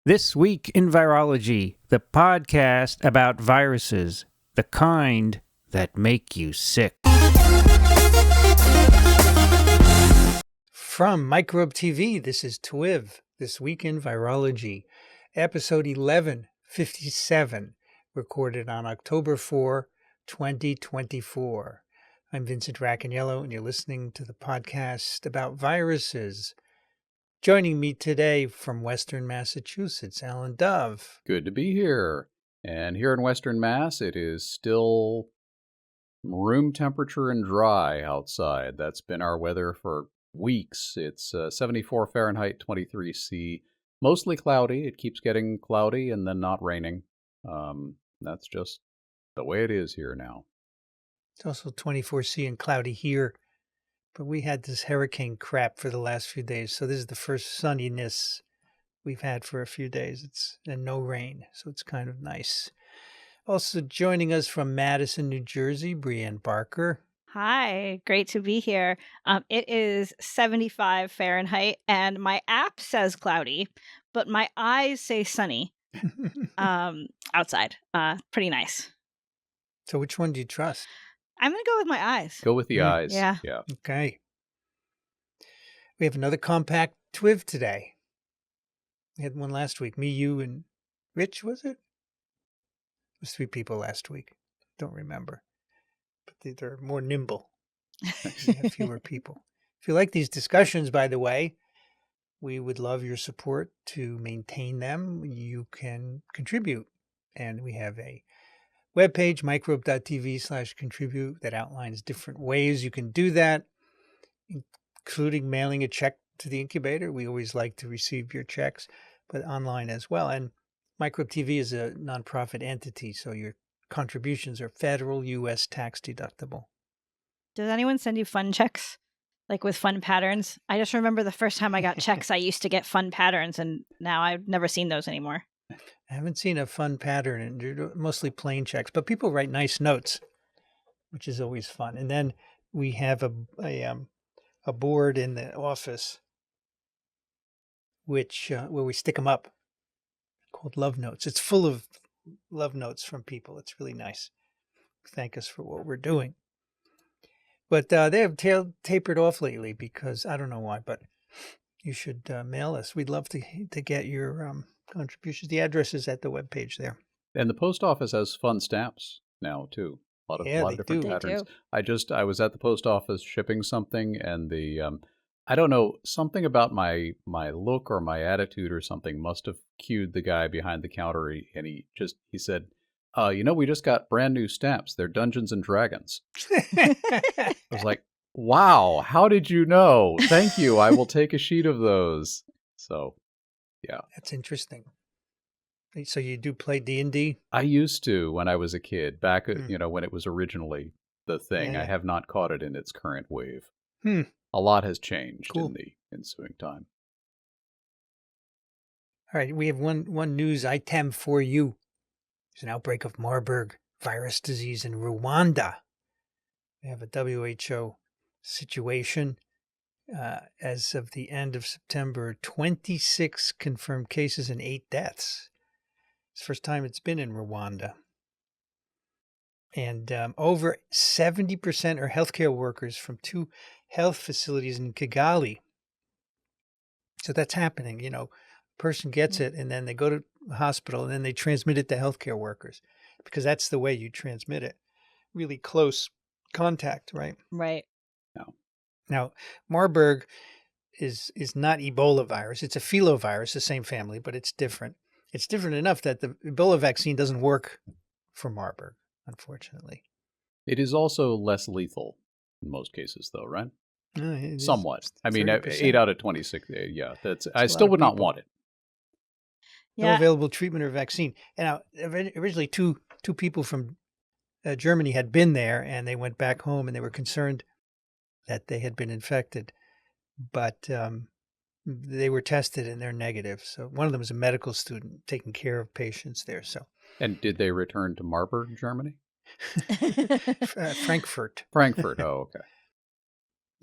This Week in Virology, the podcast about viruses, the kind that make you sick. From Microbe TV, this is TWiV, This Week in Virology, episode 1157, recorded on October 4, 2024. I'm Vincent Racaniello, and you're listening to the podcast about viruses. Joining me today from Western Massachusetts, Alan Dove. Good to be here. And here in Western Mass, it is still room temperature and dry outside. That's been our weather for weeks. It's 74 Fahrenheit, 23 C. Mostly cloudy. It keeps getting cloudy and then not raining. That's just the way it is here now. It's also 24 C and cloudy here. But we had this hurricane crap for the last few days. So this is the first sunniness we've had for a few days. And no rain. So it's kind of nice. Also joining us from Madison, New Jersey, Brianne Barker. Hi, great to be here. It is 75 Fahrenheit and my app says cloudy, but my eyes say sunny outside. Pretty nice. So which one do you trust? I'm going to go with my eyes. Go with the eyes. Yeah. Okay. We have another compact TWiV today. We had one last week. Me, you, and Rich, was it? It was 3 people last week. Don't remember. But they're more nimble. We have fewer people. If you like these discussions, by the way, we would love your support to maintain them. You can contribute. And we have a webpage, microbe.tv/contribute, that outlines different ways you can do that, including mailing a check to the incubator. We always like to receive your checks, but online as well. And Microbe TV is a nonprofit entity, so your contributions are federal U.S. tax deductible. Does anyone send you fun checks? Like with fun patterns? I just remember the first time I got checks, I used to get fun patterns, and now I've never seen those anymore. I haven't seen a fun pattern, and they're mostly plain checks, but people write nice notes, which is always fun. And then we have a board in the office, which where we stick them up, called Love Notes. It's full of love notes from people. It's really nice. Thank us for what we're doing. But they have tapered off lately because I don't know why, but you should mail us. We'd love to get your contributions. The address is at the webpage there. And the post office has fun stamps now, too. A lot of different patterns. I was at the post office shipping something, and the I don't know, something about my look or my attitude or something must have cued the guy behind the counter, and he said, we just got brand new stamps. They're Dungeons and Dragons. I was like, wow, how did you know? Thank you. I will take a sheet of those. So, yeah. That's interesting. So you do play D&D? I used to when I was a kid, back when it was originally the thing. Yeah. I have not caught it in its current wave. A lot has changed in the ensuing time. All right, we have one news item for you. There's an outbreak of Marburg virus disease in Rwanda. We have a WHO situation. As of the end of September, 26 confirmed cases and 8 deaths. It's the first time it's been in Rwanda. And over 70% are healthcare workers from 2 health facilities in Kigali. So that's happening. A person gets it, and then they go to the hospital, and then they transmit it to healthcare workers, because that's the way you transmit it. Really close contact, right? Right. Now, Marburg is not Ebola virus. It's a filovirus, the same family, but it's different. It's different enough that the Ebola vaccine doesn't work for Marburg, unfortunately. It is also less lethal in most cases, though, right? Somewhat. I mean, 8 out of 26. Yeah, I still would not want it. No available treatment or vaccine. And now, originally, two people from Germany had been there, and they went back home, and they were concerned that they had been infected, but they were tested and they're negative. So one of them is a medical student taking care of patients there. So. And did they return to Marburg, Germany? Frankfurt. Frankfurt. Oh, okay.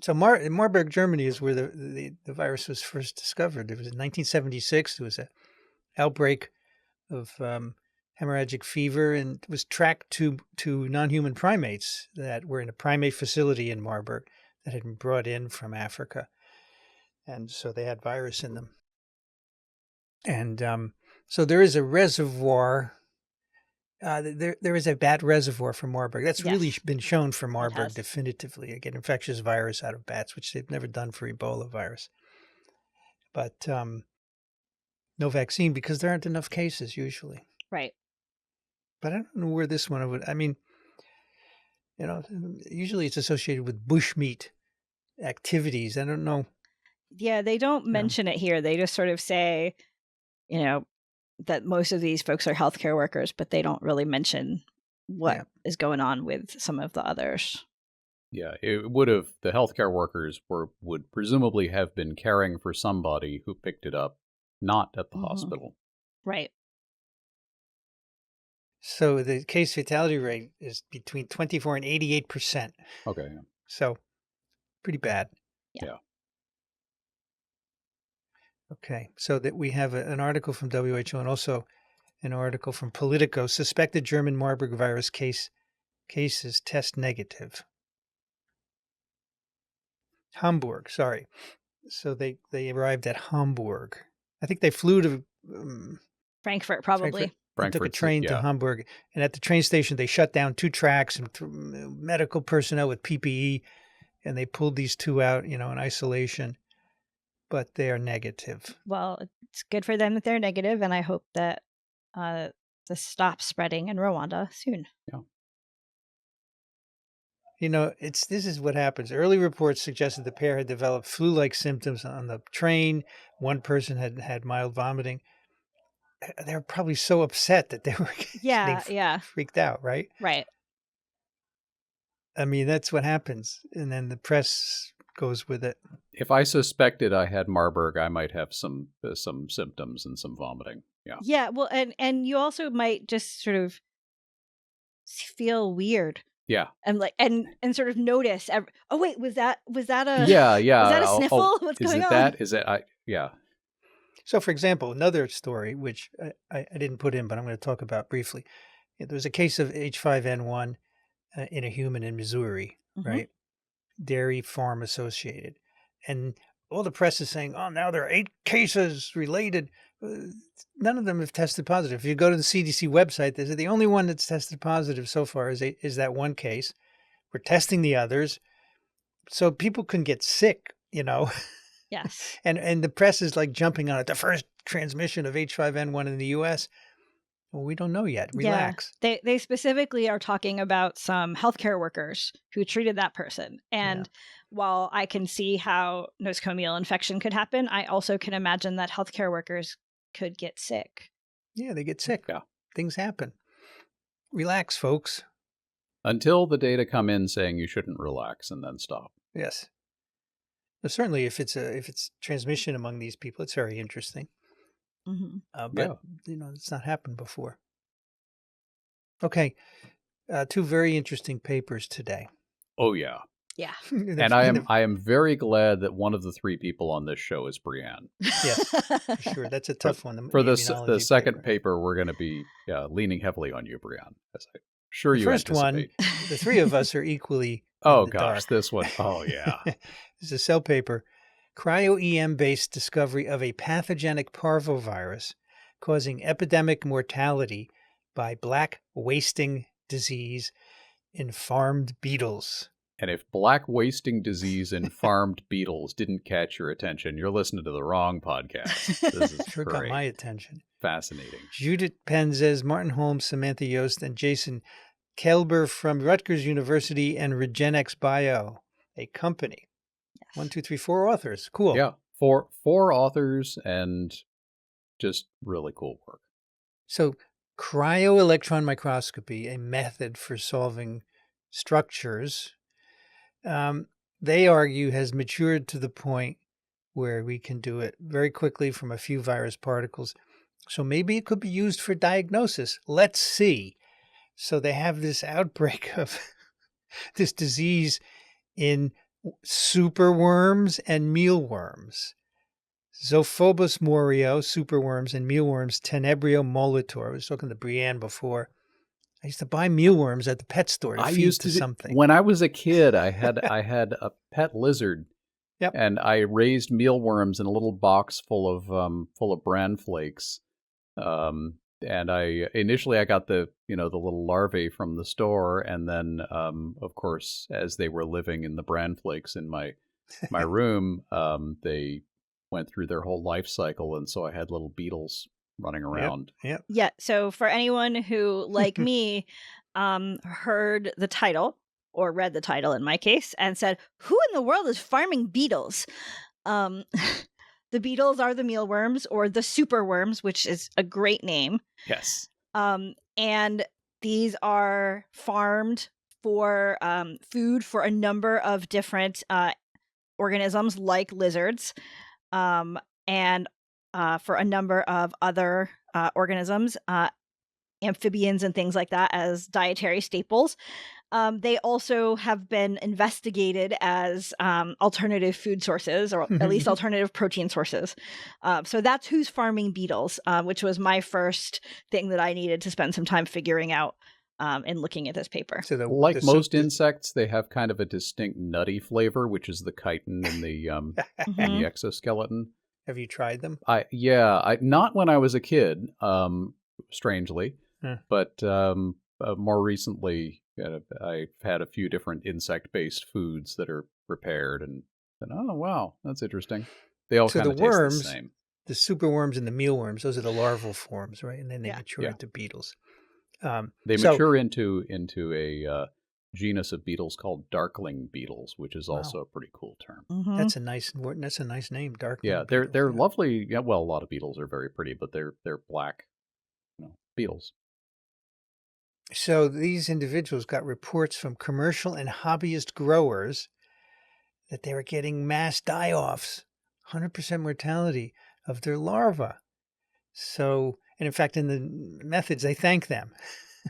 So Marburg, Germany is where the virus was first discovered. It was in 1976. There was a outbreak of hemorrhagic fever, and was tracked to non-human primates that were in a primate facility in Marburg that had been brought in from Africa. And so they had virus in them. And so there is a reservoir. There is a bat reservoir for Marburg. That's really been shown for Marburg definitively. You get infectious virus out of bats, which they've never done for Ebola virus. But no vaccine because there aren't enough cases usually. Right. But I don't know where this one would. I mean, usually it's associated with bushmeat activities. I don't know. Yeah, they don't mention it here. They just sort of say, that most of these folks are healthcare workers, but they don't really mention what is going on with some of the others. Yeah, it would have, the healthcare workers would presumably have been caring for somebody who picked it up, not at the hospital. Right. So the case fatality rate is between 24 and 88%. Okay. So pretty bad. Yeah. Okay, so that we have an article from WHO and also an article from Politico. Suspected German Marburg virus cases test negative. Hamburg, sorry. So they arrived at Hamburg. I think they flew to Frankfurt, probably. Took a train to Hamburg, and at the train station they shut down 2 tracks and medical personnel with PPE, and they pulled these 2 out, in isolation. But they are negative. Well, it's good for them that they're negative, and I hope that this stops spreading in Rwanda soon. Yeah. This is what happens. Early reports suggested the pair had developed flu-like symptoms on the train. One person had mild vomiting. They were probably so upset that they were getting freaked out, right? Right. I mean, that's what happens. And then the press goes with it. If I suspected I had Marburg, I might have some symptoms and some vomiting. Yeah. Yeah. Well, and you also might just sort of feel weird. Yeah. And and sort of notice. Oh wait, was that a Was that a sniffle? What's going on? Yeah. So, for example, another story which I didn't put in, but I'm going to talk about briefly. There was a case of H5N1 in a human in Missouri, right? Dairy farm associated, and all the press is saying, "Oh, now there are 8 cases related." None of them have tested positive. If you go to the CDC website, they say the only one that's tested positive so far is that one case. We're testing the others, so people can get sick, Yes. and the press is like jumping on it. The first transmission of H5N1 in the U.S. Well, we don't know yet. Relax. Yeah. They specifically are talking about some healthcare workers who treated that person. And while I can see how nosocomial infection could happen, I also can imagine that healthcare workers could get sick. Yeah, they get sick. Yeah. Things happen. Relax, folks. Until the data come in saying you shouldn't relax, and then stop. Yes. Well, certainly if it's transmission among these people, it's very interesting. But it's not happened before. Okay, 2 very interesting papers today. Oh yeah, yeah. And I am very glad that one of the 3 people on this show is Brianne. Yes, for sure. That's a tough one. For the second paper, we're going to be leaning heavily on you, Brianne. As I'm sure you anticipate. First one, the 3 of us are equally. Oh gosh, this one. Oh yeah. This is a Cell paper. Cryo-EM based discovery of a pathogenic parvovirus causing epidemic mortality by black wasting disease in farmed beetles. And if black wasting disease in farmed beetles didn't catch your attention, you're listening to the wrong podcast. This is sure great. Got my attention. Fascinating. Judith Penzes, Martin Holmes, Samantha Yost, and Jason Kelber from Rutgers University and Regenex Bio, a company. Yes. 1, 2, 3, 4 authors. Cool. Yeah, four authors and just really cool work. So cryo-electron microscopy, a method for solving structures, they argue has matured to the point where we can do it very quickly from a few virus particles. So maybe it could be used for diagnosis. Let's see. So they have this outbreak of this disease in superworms and mealworms. Zophobos moreo, superworms, and mealworms, Tenebrio molitor. I was talking to Brienne before. I used to buy mealworms at the pet store to feed to something. When I was a kid, I had a pet lizard. Yep. And I raised mealworms in a little box full of bran flakes. And I got the little larvae from the store, and then of course, as they were living in the bran flakes in my room, they went through their whole life cycle, and so I had little beetles running around. Yep. Yeah. So for anyone who, like me, heard the title or read the title in my case and said, "Who in the world is farming beetles?" The beetles are the mealworms, or the superworms, which is a great name. Yes. And these are farmed for food for a number of different organisms, like lizards, and for a number of other organisms, amphibians and things like that, as dietary staples. They also have been investigated as alternative food sources, or at least alternative protein sources. So that's who's farming beetles, which was my first thing that I needed to spend some time figuring out in looking at this paper. So like most insects, they have kind of a distinct nutty flavor, which is the chitin in the in the exoskeleton. Have you tried them? Not when I was a kid, strangely, but more recently, I've had a few different insect-based foods that are prepared, and oh wow, that's interesting. They all kind of taste the same. The superworms and the mealworms, those are the larval forms, right? And then they mature into beetles. They mature into a genus of beetles called darkling beetles, which is also a pretty cool term. Mm-hmm. That's a nice word. That's a nice name, darkling. Yeah, they're lovely. Yeah, well, a lot of beetles are very pretty, but they're black, beetles. So these individuals got reports from commercial and hobbyist growers that they were getting mass die-offs, 100% mortality of their larvae. So, and in fact, in the methods, they thank them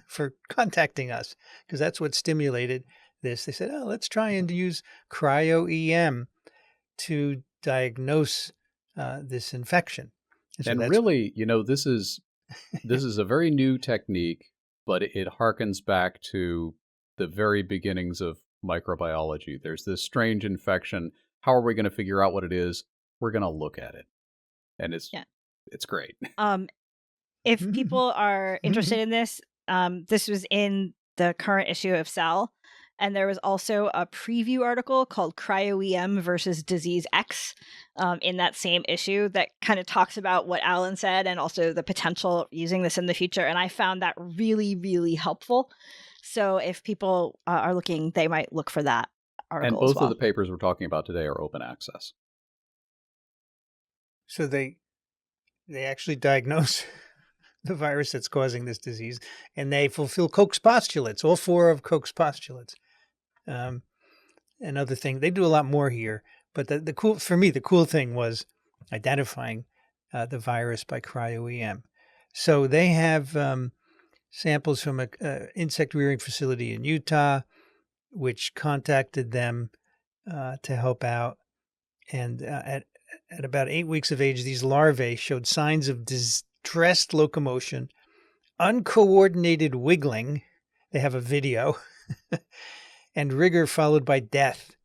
for contacting us, because that's what stimulated this. They said, let's try and use cryo-EM to diagnose this infection. And really, this is a very new technique, but it harkens back to the very beginnings of microbiology. There's this strange infection. How are we going to figure out what it is? We're going to look at it. And it's great. If people are interested in this, this was in the current issue of Cell. And there was also a preview article called cryo-EM versus Disease X in that same issue that kind of talks about what Alan said and also the potential of using this in the future. And I found that really, really helpful. So if people are looking, they might look for that article. And both of the papers we're talking about today are open access. So they actually diagnose the virus that's causing this disease, and they fulfill Koch's postulates, all 4 of Koch's postulates. Another thing, they do a lot more here, but the cool thing was identifying the virus by cryo-EM. So they have samples from an insect rearing facility in Utah, which contacted them to help out. And at about 8 weeks of age, these larvae showed signs of distressed locomotion, uncoordinated wiggling. They have a video. And rigor followed by death.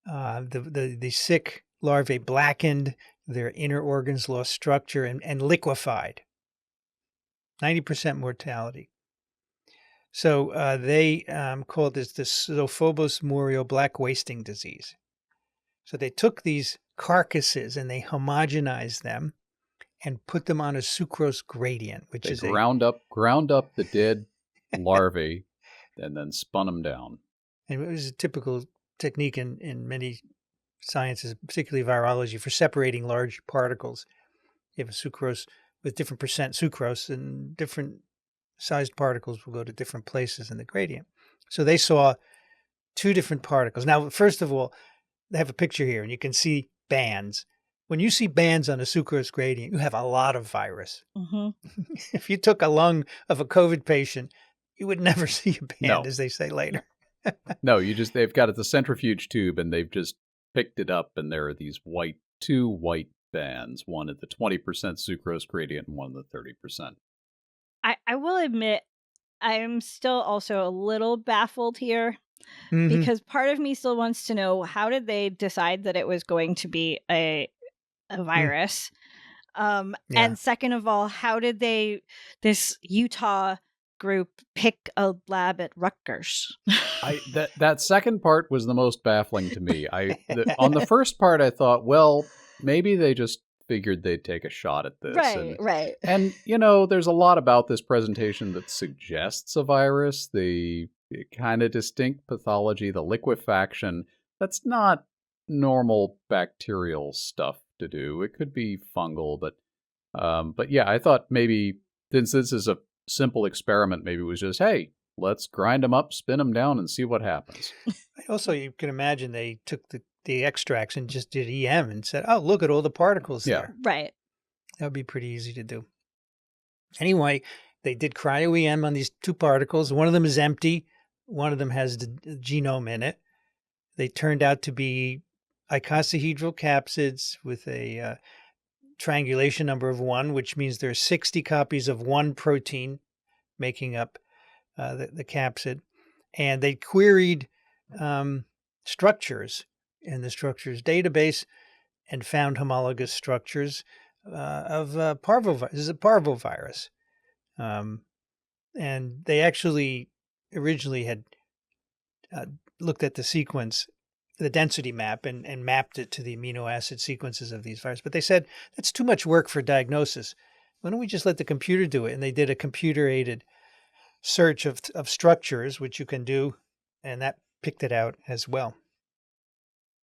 The sick larvae blackened, their inner organs lost structure and liquefied. 90% mortality. So they called this the Zophobos moreo black wasting disease. So they took these carcasses and they homogenized them and put them on a sucrose gradient, which is ground up the dead larvae and then spun them down. And it was a typical technique in many sciences, particularly virology, for separating large particles. You have a sucrose with different percent sucrose, and different sized particles will go to different places in the gradient. So they saw 2 different particles. Now, first of all, they have a picture here, and you can see bands. When you see bands on a sucrose gradient, you have a lot of virus. Mm-hmm. If you took a lung of a COVID patient, you would never see a band, as they say later. No, they've got it the centrifuge tube, and they've just picked it up, and there are these white two white bands, one at the 20% sucrose gradient and one at the 30%. I will admit, I'm still also a little baffled here because part of me still wants to know, how did they decide that it was going to be a virus? And second of all, how did this Utah group pick a lab at Rutgers? That second part was the most baffling to me. On the first part, I thought, well, maybe they just figured they'd take a shot at this. Right. And, there's a lot about this presentation that suggests a virus. The kind of distinct pathology, the liquefaction, that's not normal bacterial stuff to do. It could be fungal, but yeah, I thought maybe, since this is a simple experiment, maybe it was just, hey, let's grind them up, spin them down, and see what happens. Also, you can imagine they took the extracts and just did EM and said, oh, look at all the particles there. Right. That would be pretty easy to do. Anyway, they did cryo-EM on these two particles. One of them is empty. One of them has the genome in it. They turned out to be icosahedral capsids with a triangulation number of 1, which means there's 60 copies of one protein making up the capsid. And they queried structures in the structures database and found homologous structures of parvovirus. This is a parvovirus. And they actually originally had looked at the sequence, the density map, and mapped it to the amino acid sequences of these viruses. But they said, that's too much work for diagnosis. Why don't we just let the computer do it? And they did a computer-aided search of structures, which you can do, and that picked it out as well.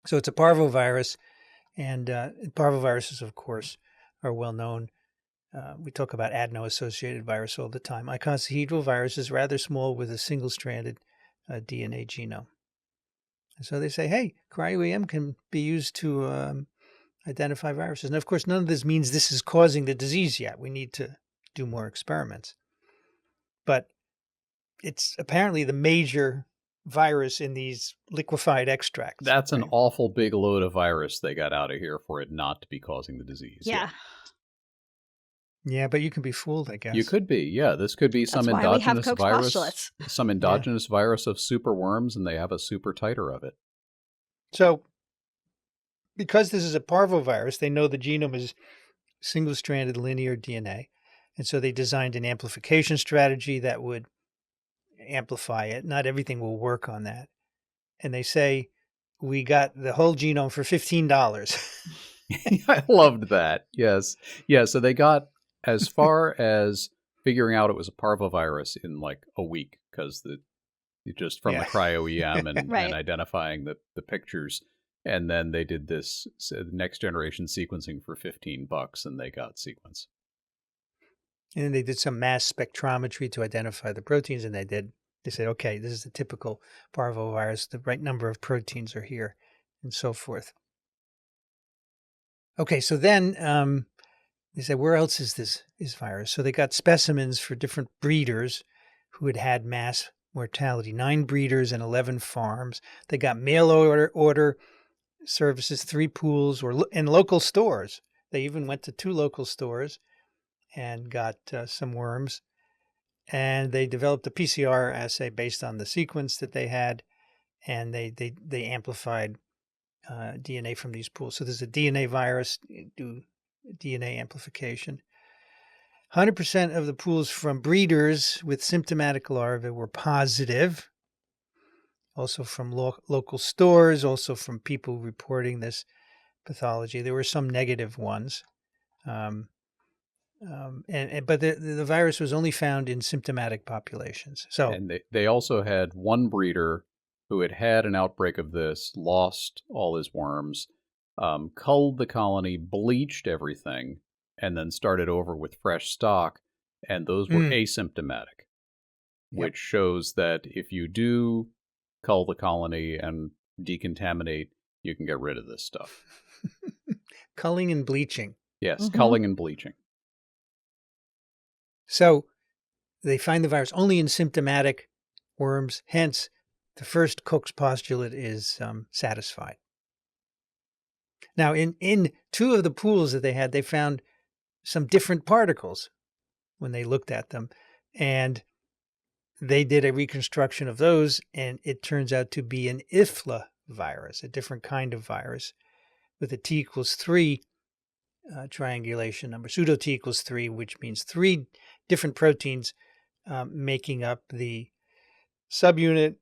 So it's a parvovirus, and parvoviruses, of course, are well known. We talk about adeno-associated virus all the time. Icosahedral virus is rather small with a single-stranded DNA genome. And so they say, hey, cryo-EM can be used to identify viruses. And of course, none of this means this is causing the disease yet. We need to do more experiments. But it's apparently the major virus in these liquefied extracts. That's right? An awful big load of virus they got out of here for it not to be causing the disease. Yeah, but you can be fooled, I guess. You could be, yeah. This could be some endogenous virus, some endogenous virus of superworms, and they have a super titer of it. So, because this is a parvovirus, they know the genome is single-stranded linear DNA, and so they designed an amplification strategy that would amplify it. Not everything will work on that. And they say, we got the whole genome for $15. I loved that. Yes. Yeah, so they got as far as figuring out it was a parvovirus in like a week, because just from the cryo-EM and identifying the pictures. And then they did this next generation sequencing for $15, and they got sequence. And then they did some mass spectrometry to identify the proteins, and they said, okay, this is the typical parvovirus. The right number of proteins are here, and so forth. Okay, so then they said, where else is this virus? So they got specimens for different breeders who had mass mortality, 9 breeders and 11 farms. They got mail order services, 3 pools, and local stores. They even went to 2 local stores and got some worms. And they developed a PCR assay based on the sequence that they had, and they amplified DNA from these pools. So there's a DNA virus, do DNA amplification. 100% of the pools from breeders with symptomatic larvae were positive. Also from local stores, also from people reporting this pathology. There were some negative ones. But the virus was only found in symptomatic populations. And they also had one breeder who had an outbreak of this, lost all his worms, culled the colony, bleached everything, and then started over with fresh stock, and those were asymptomatic, which shows that if you do cull the colony and decontaminate, you can get rid of this stuff. Culling and bleaching. Yes, culling and bleaching. So they find the virus only in symptomatic worms, hence the first Koch's postulate is satisfied. Now, in two of the pools that they had, they found some different particles when they looked at them. And they did a reconstruction of those, and it turns out to be an IFLA virus, a different kind of virus with a T equals 3 triangulation number. Pseudo T equals 3, which means 3 different proteins making up the subunit,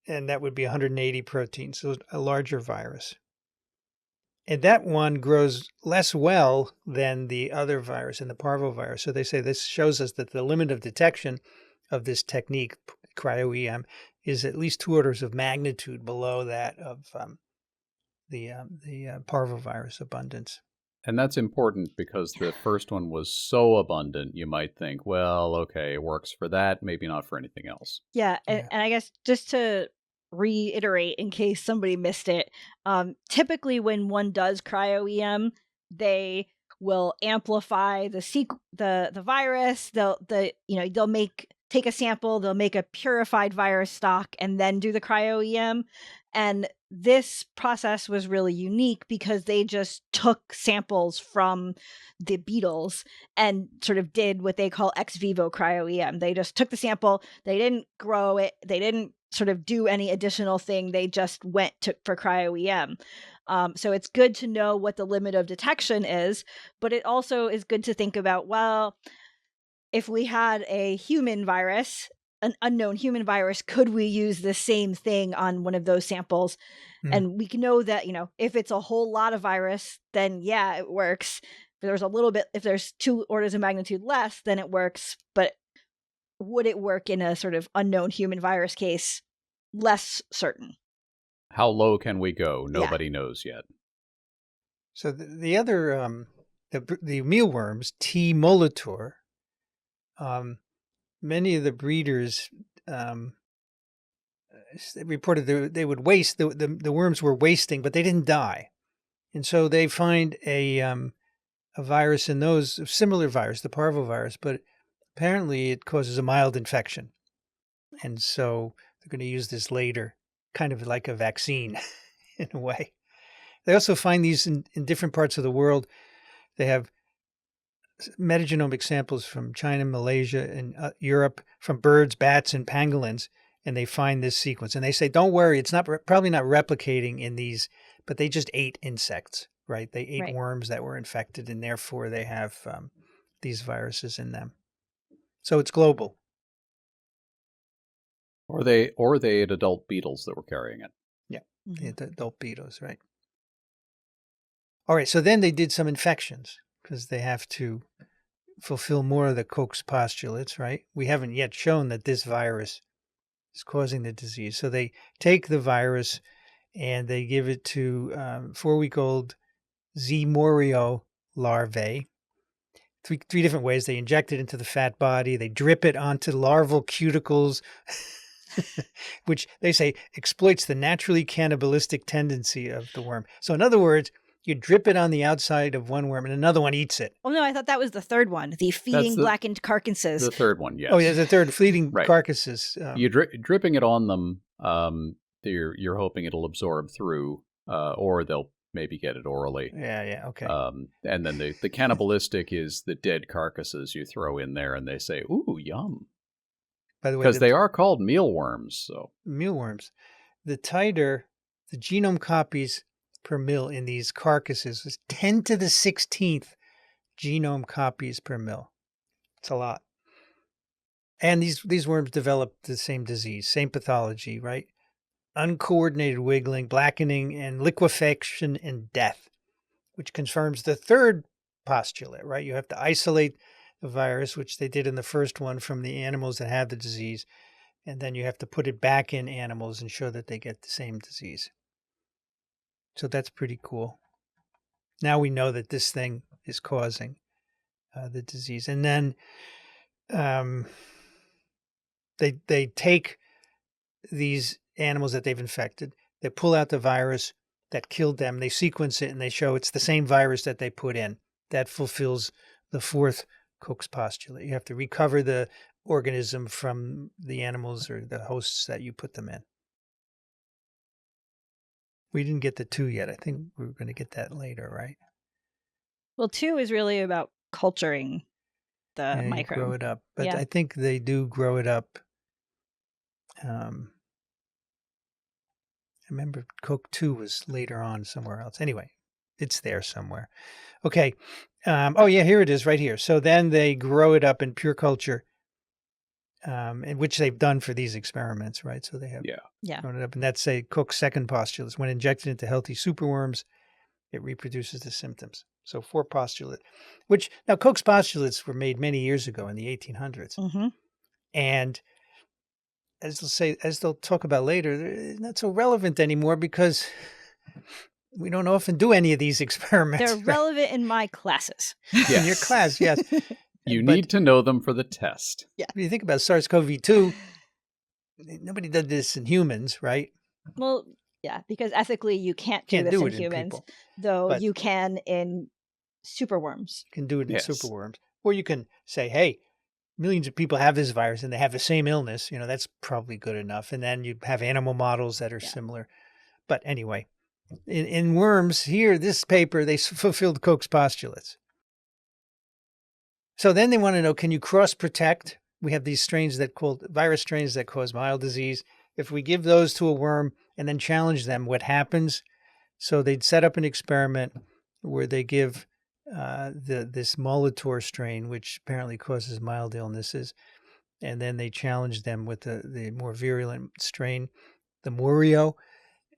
and that would be 180 proteins, so a larger virus. And that one grows less well than the other virus and the parvovirus. So they say this shows us that the limit of detection of this technique, cryo-EM, is at least 2 orders of magnitude below that of the parvovirus abundance. And that's important because the first one was so abundant, you might think, well, okay, it works for that, maybe not for anything else. Yeah, and I guess just to reiterate in case somebody missed it, typically when one does cryo-EM, they will amplify the virus. They'll take a sample, they'll make a purified virus stock, and then do the cryo-EM. And this process was really unique because they just took samples from the beetles and sort of did what they call ex vivo cryo-EM. They just took the sample, they didn't grow it, they didn't sort of do any additional thing, they just went for cryo-EM. So it's good to know what the limit of detection is, but it also is good to think about, well, if we had a human virus, an unknown human virus, could we use the same thing on one of those samples? And we can know that, if it's a whole lot of virus, then yeah, it works. If there's 2 orders of magnitude less, then it works. But would it work in a sort of unknown human virus case? Less certain. How low can we go? Nobody knows yet. So the other, the mealworms, T. molitor, many of the breeders reported they would waste, the worms were wasting, but they didn't die. And so they find a virus in those, a similar virus, the parvovirus, but apparently it causes a mild infection. And so they're going to use this later, kind of like a vaccine in a way. They also find these in different parts of the world. They have metagenomic samples from China, Malaysia, and Europe, from birds, bats, and pangolins, and they find this sequence. And they say, don't worry, it's probably not replicating in these, but they just ate insects, right? They ate worms that were infected, and therefore they have these viruses in them. So it's global. Or they ate adult beetles that were carrying it. Yeah, the adult beetles, right? All right, so then they did some infections because they have to fulfill more of the Koch's postulates, right? We haven't yet shown that this virus is causing the disease. So they take the virus and they give it to 4-week-old Z. morio larvae. Three different ways. They inject it into the fat body. They drip it onto larval cuticles, which they say exploits the naturally cannibalistic tendency of the worm. So in other words, you drip it on the outside of one worm and another one eats it. Oh, no, I thought that was the third one, the feeding blackened carcasses. The third one, yes. Oh, yeah, the third, feeding carcasses. You're dripping it on them. You're hoping it'll absorb through, or they'll maybe get it orally. Yeah, okay. And then the cannibalistic is the dead carcasses you throw in there, and they say, ooh, yum. By the way, because they are called mealworms. So mealworms. The titer, the genome copies per mil in these carcasses is 10 to the 16th genome copies per mil. It's a lot. And these worms develop the same disease, same pathology, right? Uncoordinated wiggling, blackening, and liquefaction and death, which confirms the third postulate, right? You have to isolate the virus, which they did in the first one, from the animals that have the disease. And then you have to put it back in animals and show that they get the same disease. So that's pretty cool. Now we know that this thing is causing the disease. And then they take these animals that they've infected, they pull out the virus that killed them, they sequence it, and they show it's the same virus that they put in. That fulfills the fourth Koch's postulate. You have to recover the organism from the animals or the hosts that you put them in. We didn't get the 2 yet. I think we're going to get that later, right? Well, 2 is really about culturing the microbe. Grow it up. But I think they do grow it up. I remember Coke 2 was later on somewhere else. Anyway, it's there somewhere. Okay. Here it is right here. So then they grow it up in pure culture, which they've done for these experiments, right? So they have grown it up. And that's Cook's second postulate. When injected into healthy superworms, it reproduces the symptoms. So 4 postulate, which now Cook's postulates were made many years ago in the 1800s. Mm-hmm. And as they'll talk about later, they're not so relevant anymore because we don't often do any of these experiments. They're relevant in my classes. Yes. In your class, yes. You need to know them for the test. Yeah. When you think about SARS-CoV-2, nobody did this in humans, right? Well, yeah, because ethically you can't do this in humans, though you can in superworms. You can do it in superworms. Or you can say, hey, millions of people have this virus and they have the same illness. That's probably good enough. And then you have animal models that are similar. But anyway, in worms here, this paper, they fulfilled Koch's postulates. So then they want to know, can you cross-protect? We have these virus strains that cause mild disease. If we give those to a worm and then challenge them, what happens? So they'd set up an experiment where they give this Molitor strain, which apparently causes mild illnesses. And then they challenge them with the more virulent strain, the Morio.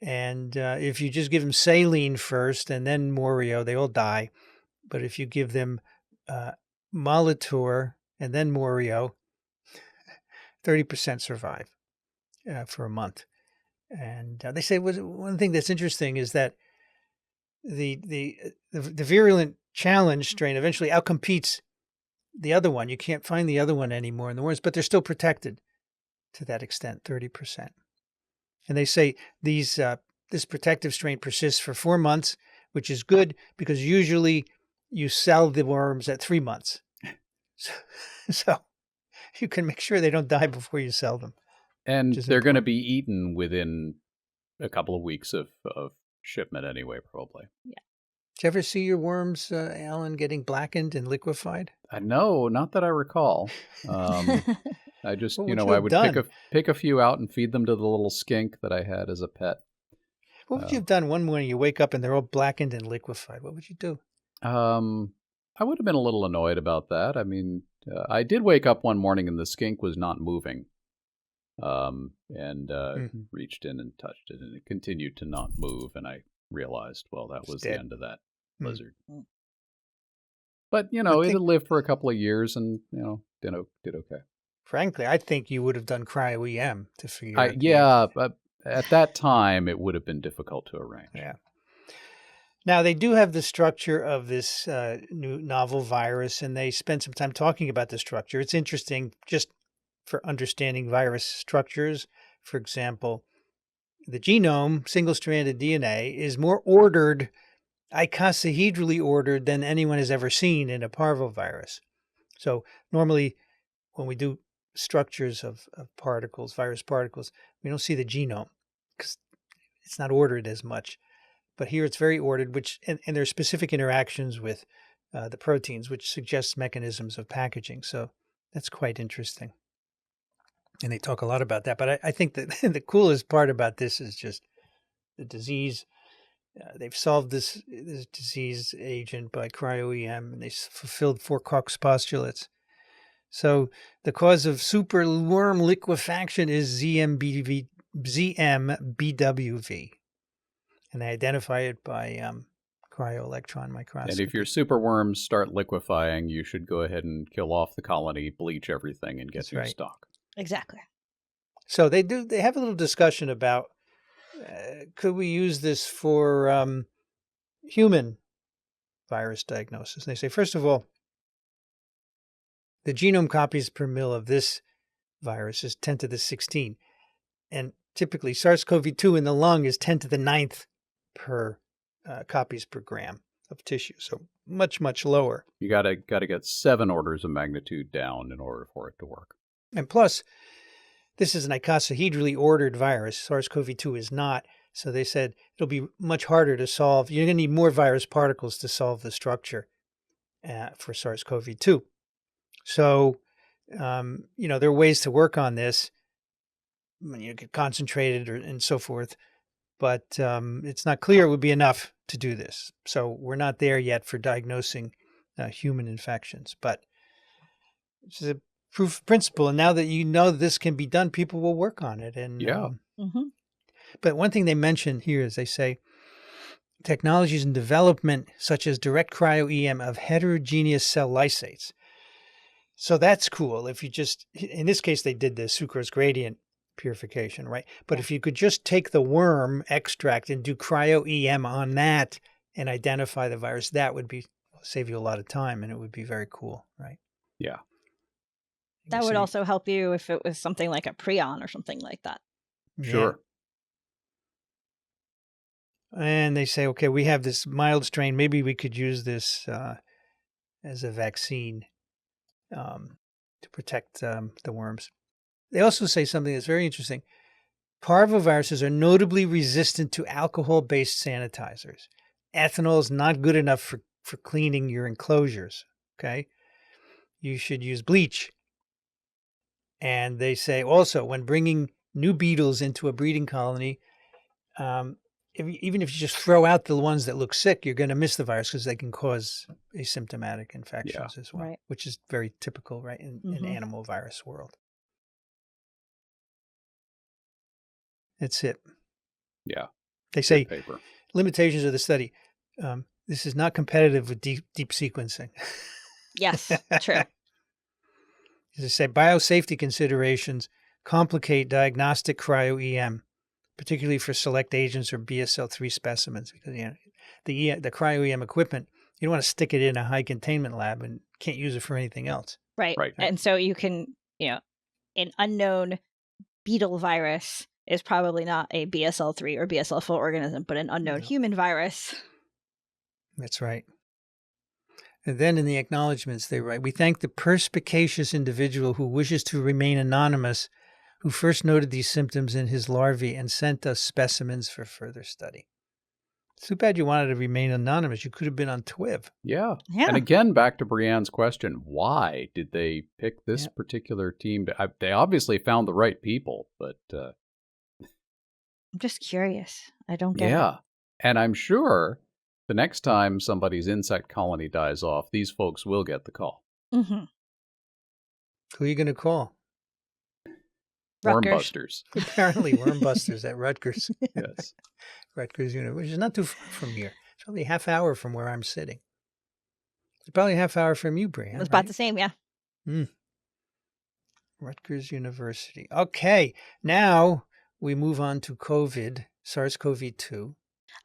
And if you just give them saline first and then Morio, they all die. But if you give them Molitor and then Morio, 30% survive for a month. And they say one thing that's interesting is that the virulent challenge strain eventually outcompetes the other one. You can't find the other one anymore in the worms, but they're still protected to that extent, 30%. And they say this protective strain persists for 4 months, which is good because usually you sell the worms at 3 months. So you can make sure they don't die before you sell them. And they're going to be eaten within a couple of weeks of shipment anyway, probably. Yeah. Did you ever see your worms, Alan, getting blackened and liquefied? No, not that I recall. I just, I would pick a few out and feed them to the little skink that I had as a pet. What would you have done one morning? You wake up and they're all blackened and liquefied. What would you do? I would have been a little annoyed about that. I mean, I did wake up one morning and the skink was not moving. Reached in and touched it, and it continued to not move. And I realized, well, that was the end of that lizard. But, it lived for a couple of years and, did okay. Frankly, I think you would have done cryo-EM to figure out. But at that time, it would have been difficult to arrange. Yeah. Now, they do have the structure of this new novel virus, and they spend some time talking about the structure. It's interesting just for understanding virus structures. For example, the genome, single-stranded DNA, is more ordered, icosahedrally ordered, than anyone has ever seen in a parvovirus. So normally, when we do structures of particles, virus particles, we don't see the genome because it's not ordered as much. But here it's very ordered, and there are specific interactions with the proteins, which suggests mechanisms of packaging. So that's quite interesting. And they talk a lot about that. But I think that the coolest part about this is just the disease. They've solved this disease agent by cryo-EM, and they fulfilled 4 Koch's postulates. So the cause of superworm liquefaction is ZMBWV. And they identify it by cryo-electron microscopy. And if your superworms start liquefying, you should go ahead and kill off the colony, bleach everything, and get new stock. Exactly. So they have a little discussion about could we use this for human virus diagnosis? And they say, first of all, the genome copies per mil of this virus is 10 to the 16. And typically SARS-CoV-2 in the lung is 10 to the 9th per copies per gram of tissue. So much, much lower. You got to get 7 orders of magnitude down in order for it to work. And plus, this is an icosahedrally ordered virus. SARS-CoV-2 is not. So they said it'll be much harder to solve. You're going to need more virus particles to solve the structure for SARS-CoV-2. So, there are ways to work on this. When you get concentrated and so forth, but it's not clear it would be enough to do this. So we're not there yet for diagnosing human infections, but this is a proof of principle. And now that you know this can be done, people will work on it. And But one thing they mention here is they say technologies in development, such as direct cryo-EM of heterogeneous cell lysates. So that's cool. If you just, in this case, they did the sucrose gradient purification, right? But if you could just take the worm extract and do cryo-EM on that and identify the virus, that would save you a lot of time, and it would be very cool, right? Yeah. That would also help you if it was something like a prion or something like that. Sure. And they say, okay, we have this mild strain. Maybe we could use this as a vaccine to protect the worms. They also say something that's very interesting. Parvoviruses are notably resistant to alcohol-based sanitizers. Ethanol is not good enough for cleaning your enclosures, okay? You should use bleach. And they say also, when bringing new beetles into a breeding colony, even if you just throw out the ones that look sick, you're going to miss the virus because they can cause asymptomatic infections as well, which is very typical, right, in animal virus world. That's it. Yeah. They say limitations of the study. This is not competitive with deep sequencing. Yes, true. They say biosafety considerations complicate diagnostic cryo-EM, particularly for select agents or BSL-3 specimens, because the cryo-EM equipment, you don't want to stick it in a high containment lab and can't use it for anything else. Right. And so you can, an unknown beetle virus is probably not a BSL-3 or BSL-4 organism, but an unknown human virus. That's right. And then in the acknowledgments, they write, we thank the perspicacious individual who wishes to remain anonymous, who first noted these symptoms in his larvae and sent us specimens for further study. It's too bad you wanted to remain anonymous. You could have been on TWiV. Yeah. And again, back to Brianne's question, why did they pick this particular team? They obviously found the right people, but... I'm just curious. I don't get it. Yeah. And I'm sure the next time somebody's insect colony dies off, these folks will get the call. Mm-hmm. Who are you going to call? Wormbusters. Apparently, Wormbusters at Rutgers. Yes. Rutgers University, which is not too far from here. It's probably a half hour from where I'm sitting. It's probably a half hour from you, Brianne. It's about the same, yeah. Rutgers University. Okay, now we move on to COVID, SARS-CoV-2.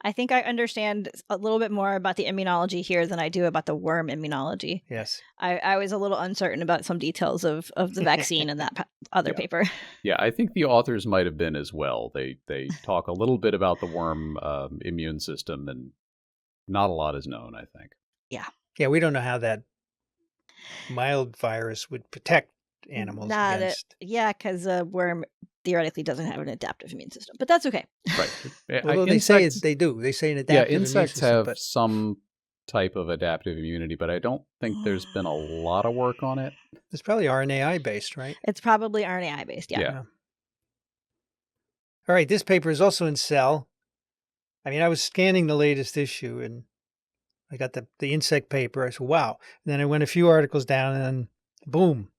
I think I understand a little bit more about the immunology here than I do about the worm immunology. Yes. I was a little uncertain about some details of the vaccine in that other paper. Yeah, I think the authors might have been as well. They talk a little bit about the worm immune system, and not a lot is known, I think. Yeah. Yeah, we don't know how that mild virus would protect animals against. Yeah, because a worm theoretically doesn't have an adaptive immune system, but that's okay. Right. Well, they say they do. They say an adaptive immune system. Yeah, insects have some type of adaptive immunity, but I don't think there's been a lot of work on it. It's probably RNAi based, right? It's probably RNAi based, yeah. All right, this paper is also in Cell. I mean, I was scanning the latest issue, and I got the insect paper. I said, wow. And then I went a few articles down, and boom.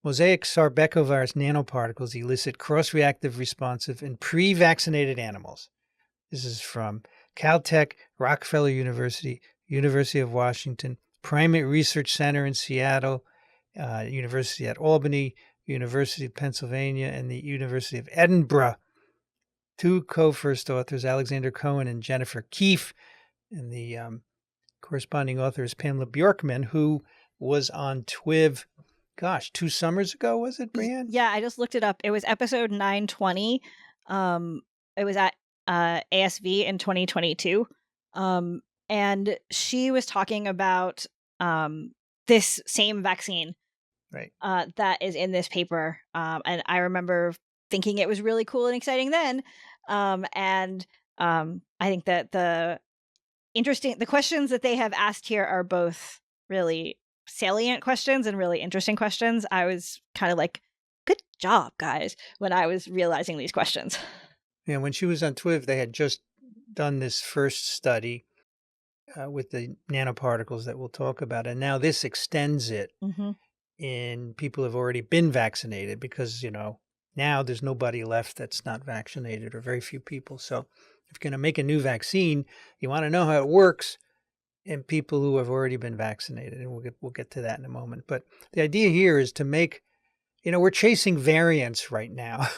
Mosaic sarbecovirus nanoparticles elicit cross-reactive responsive in pre-vaccinated animals. This is from Caltech, Rockefeller University, University of Washington, Primate Research Center in Seattle, University at Albany, University of Pennsylvania, and the University of Edinburgh. Two co-first authors, Alexander Cohen and Jennifer Keefe, and the corresponding author is Pamela Bjorkman, who was on TWiV, 2 summers ago, was it, Brianne? Yeah, I just looked it up. It was episode 920. It was at ASV in 2022. And she was talking about this same vaccine right? That is in this paper. And I remember thinking it was really cool and exciting then. I think that the questions that they have asked here are both really salient questions and really interesting questions. I was kind of like, good job, guys, when I was realizing these questions. Yeah, when she was on TWiV, they had just done this first study with the nanoparticles that we'll talk about. And now this extends it in people who have already been vaccinated because, now there's nobody left that's not vaccinated or very few people. So if you're going to make a new vaccine, you want to know how it works in people who have already been vaccinated. And we'll get to that in a moment. But the idea here is to make, we're chasing variants right now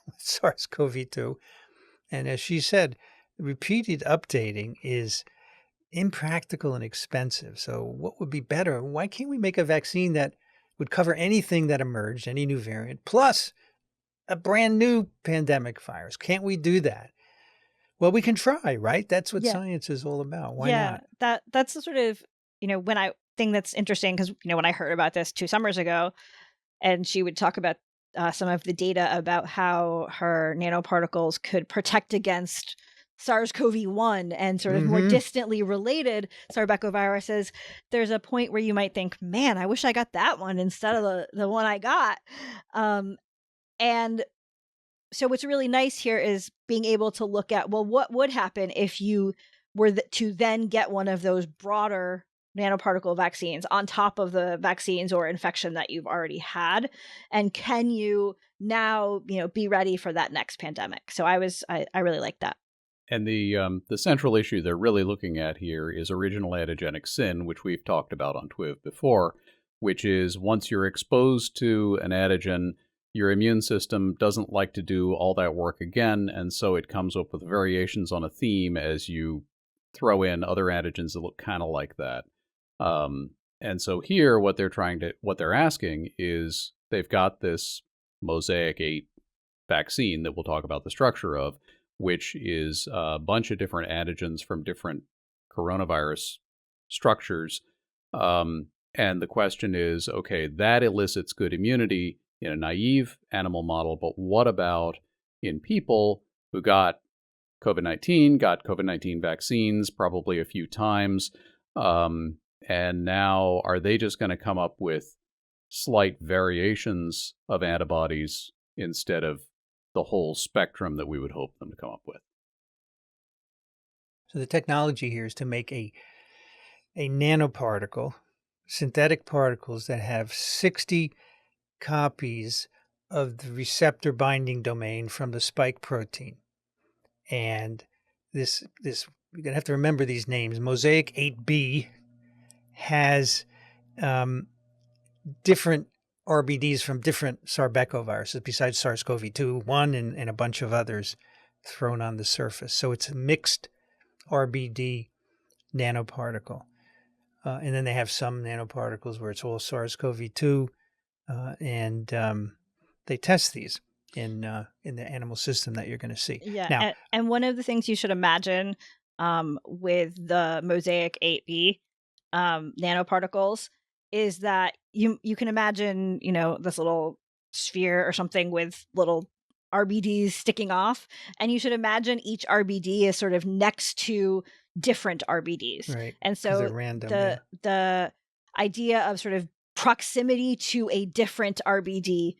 with SARS-CoV-2. And as she said, repeated updating is impractical and expensive. So what would be better? Why can't we make a vaccine that would cover anything that emerged, any new variant, plus a brand new pandemic virus? Can't we do that? Well, we can try, right? That's what science is all about. Why not? That's the sort of, thing that's interesting because, when I heard about this 2 summers ago, and she would talk about some of the data about how her nanoparticles could protect against SARS-CoV-1 and sort of more distantly related sarbecoviruses, there's a point where you might think, man, I wish I got that one instead of the one I got. And so what's really nice here is being able to look at, well, what would happen if you were to then get one of those broader nanoparticle vaccines on top of the vaccines or infection that you've already had, and can you now be ready for that next pandemic? So I really like that. And the central issue they're really looking at here is original antigenic sin, which we've talked about on TWiV before, which is once you're exposed to an antigen, your immune system doesn't like to do all that work again, and so it comes up with variations on a theme as you throw in other antigens that look kind of like that. And so here, what they're asking is they've got this Mosaic 8 vaccine that we'll talk about the structure of, which is a bunch of different antigens from different coronavirus structures. And the question is, okay, that elicits good immunity in a naive animal model, but what about in people who got COVID-19 vaccines probably a few times, and now are they just going to come up with slight variations of antibodies instead of the whole spectrum that we would hope them to come up with? So the technology here is to make a nanoparticle, synthetic particles that have 60 copies of the receptor binding domain from the spike protein. And this you're going to have to remember these names. Mosaic 8B has different RBDs from different sarbecoviruses besides SARS-CoV-2, one and a bunch of others thrown on the surface. So it's a mixed RBD nanoparticle. And then they have some nanoparticles where it's all SARS-CoV-2, and they test these in the animal system that you're going to see. Yeah, now, and one of the things you should imagine with the Mosaic 8B nanoparticles is that you can imagine, this little sphere or something with little RBDs sticking off, and you should imagine each RBD is sort of next to different RBDs. Right. And so they're random, the idea of sort of proximity to a different RBD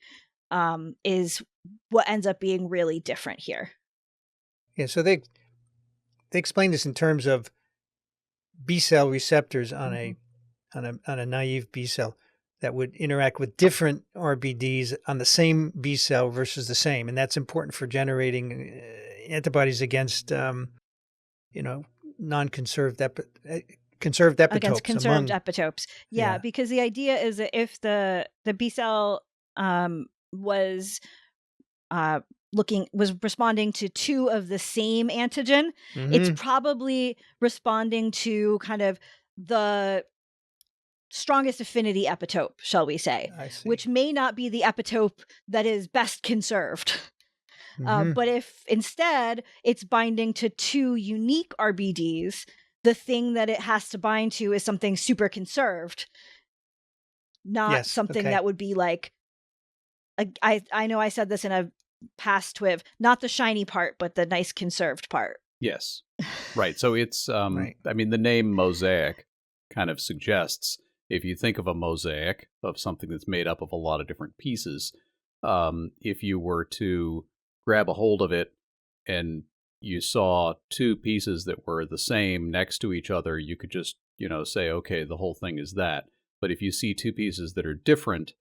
is what ends up being really different here. Yeah, so they explain this in terms of B cell receptors on a naive B cell that would interact with different RBDs on the same B cell versus the same, and that's important for generating antibodies against non-conserved conserved epitopes. Against conserved epitopes. Yeah, because the idea is that if the B cell was responding to 2 of the same antigen, it's probably responding to kind of the strongest affinity epitope, shall we say, which may not be the epitope that is best conserved. But if instead it's binding to 2 unique RBDs, the thing that it has to bind to is something super conserved, not something that would be like, I know I said this in a past TWiV, not the shiny part, but the nice conserved part. Yes. Right. So it's, Right. I mean, the name Mosaic kind of suggests, if you think of a mosaic of something that's made up of a lot of different pieces, if you were to grab a hold of it and you saw two pieces that were the same next to each other, you could just, say, okay, the whole thing is that. But if you see two pieces that are different,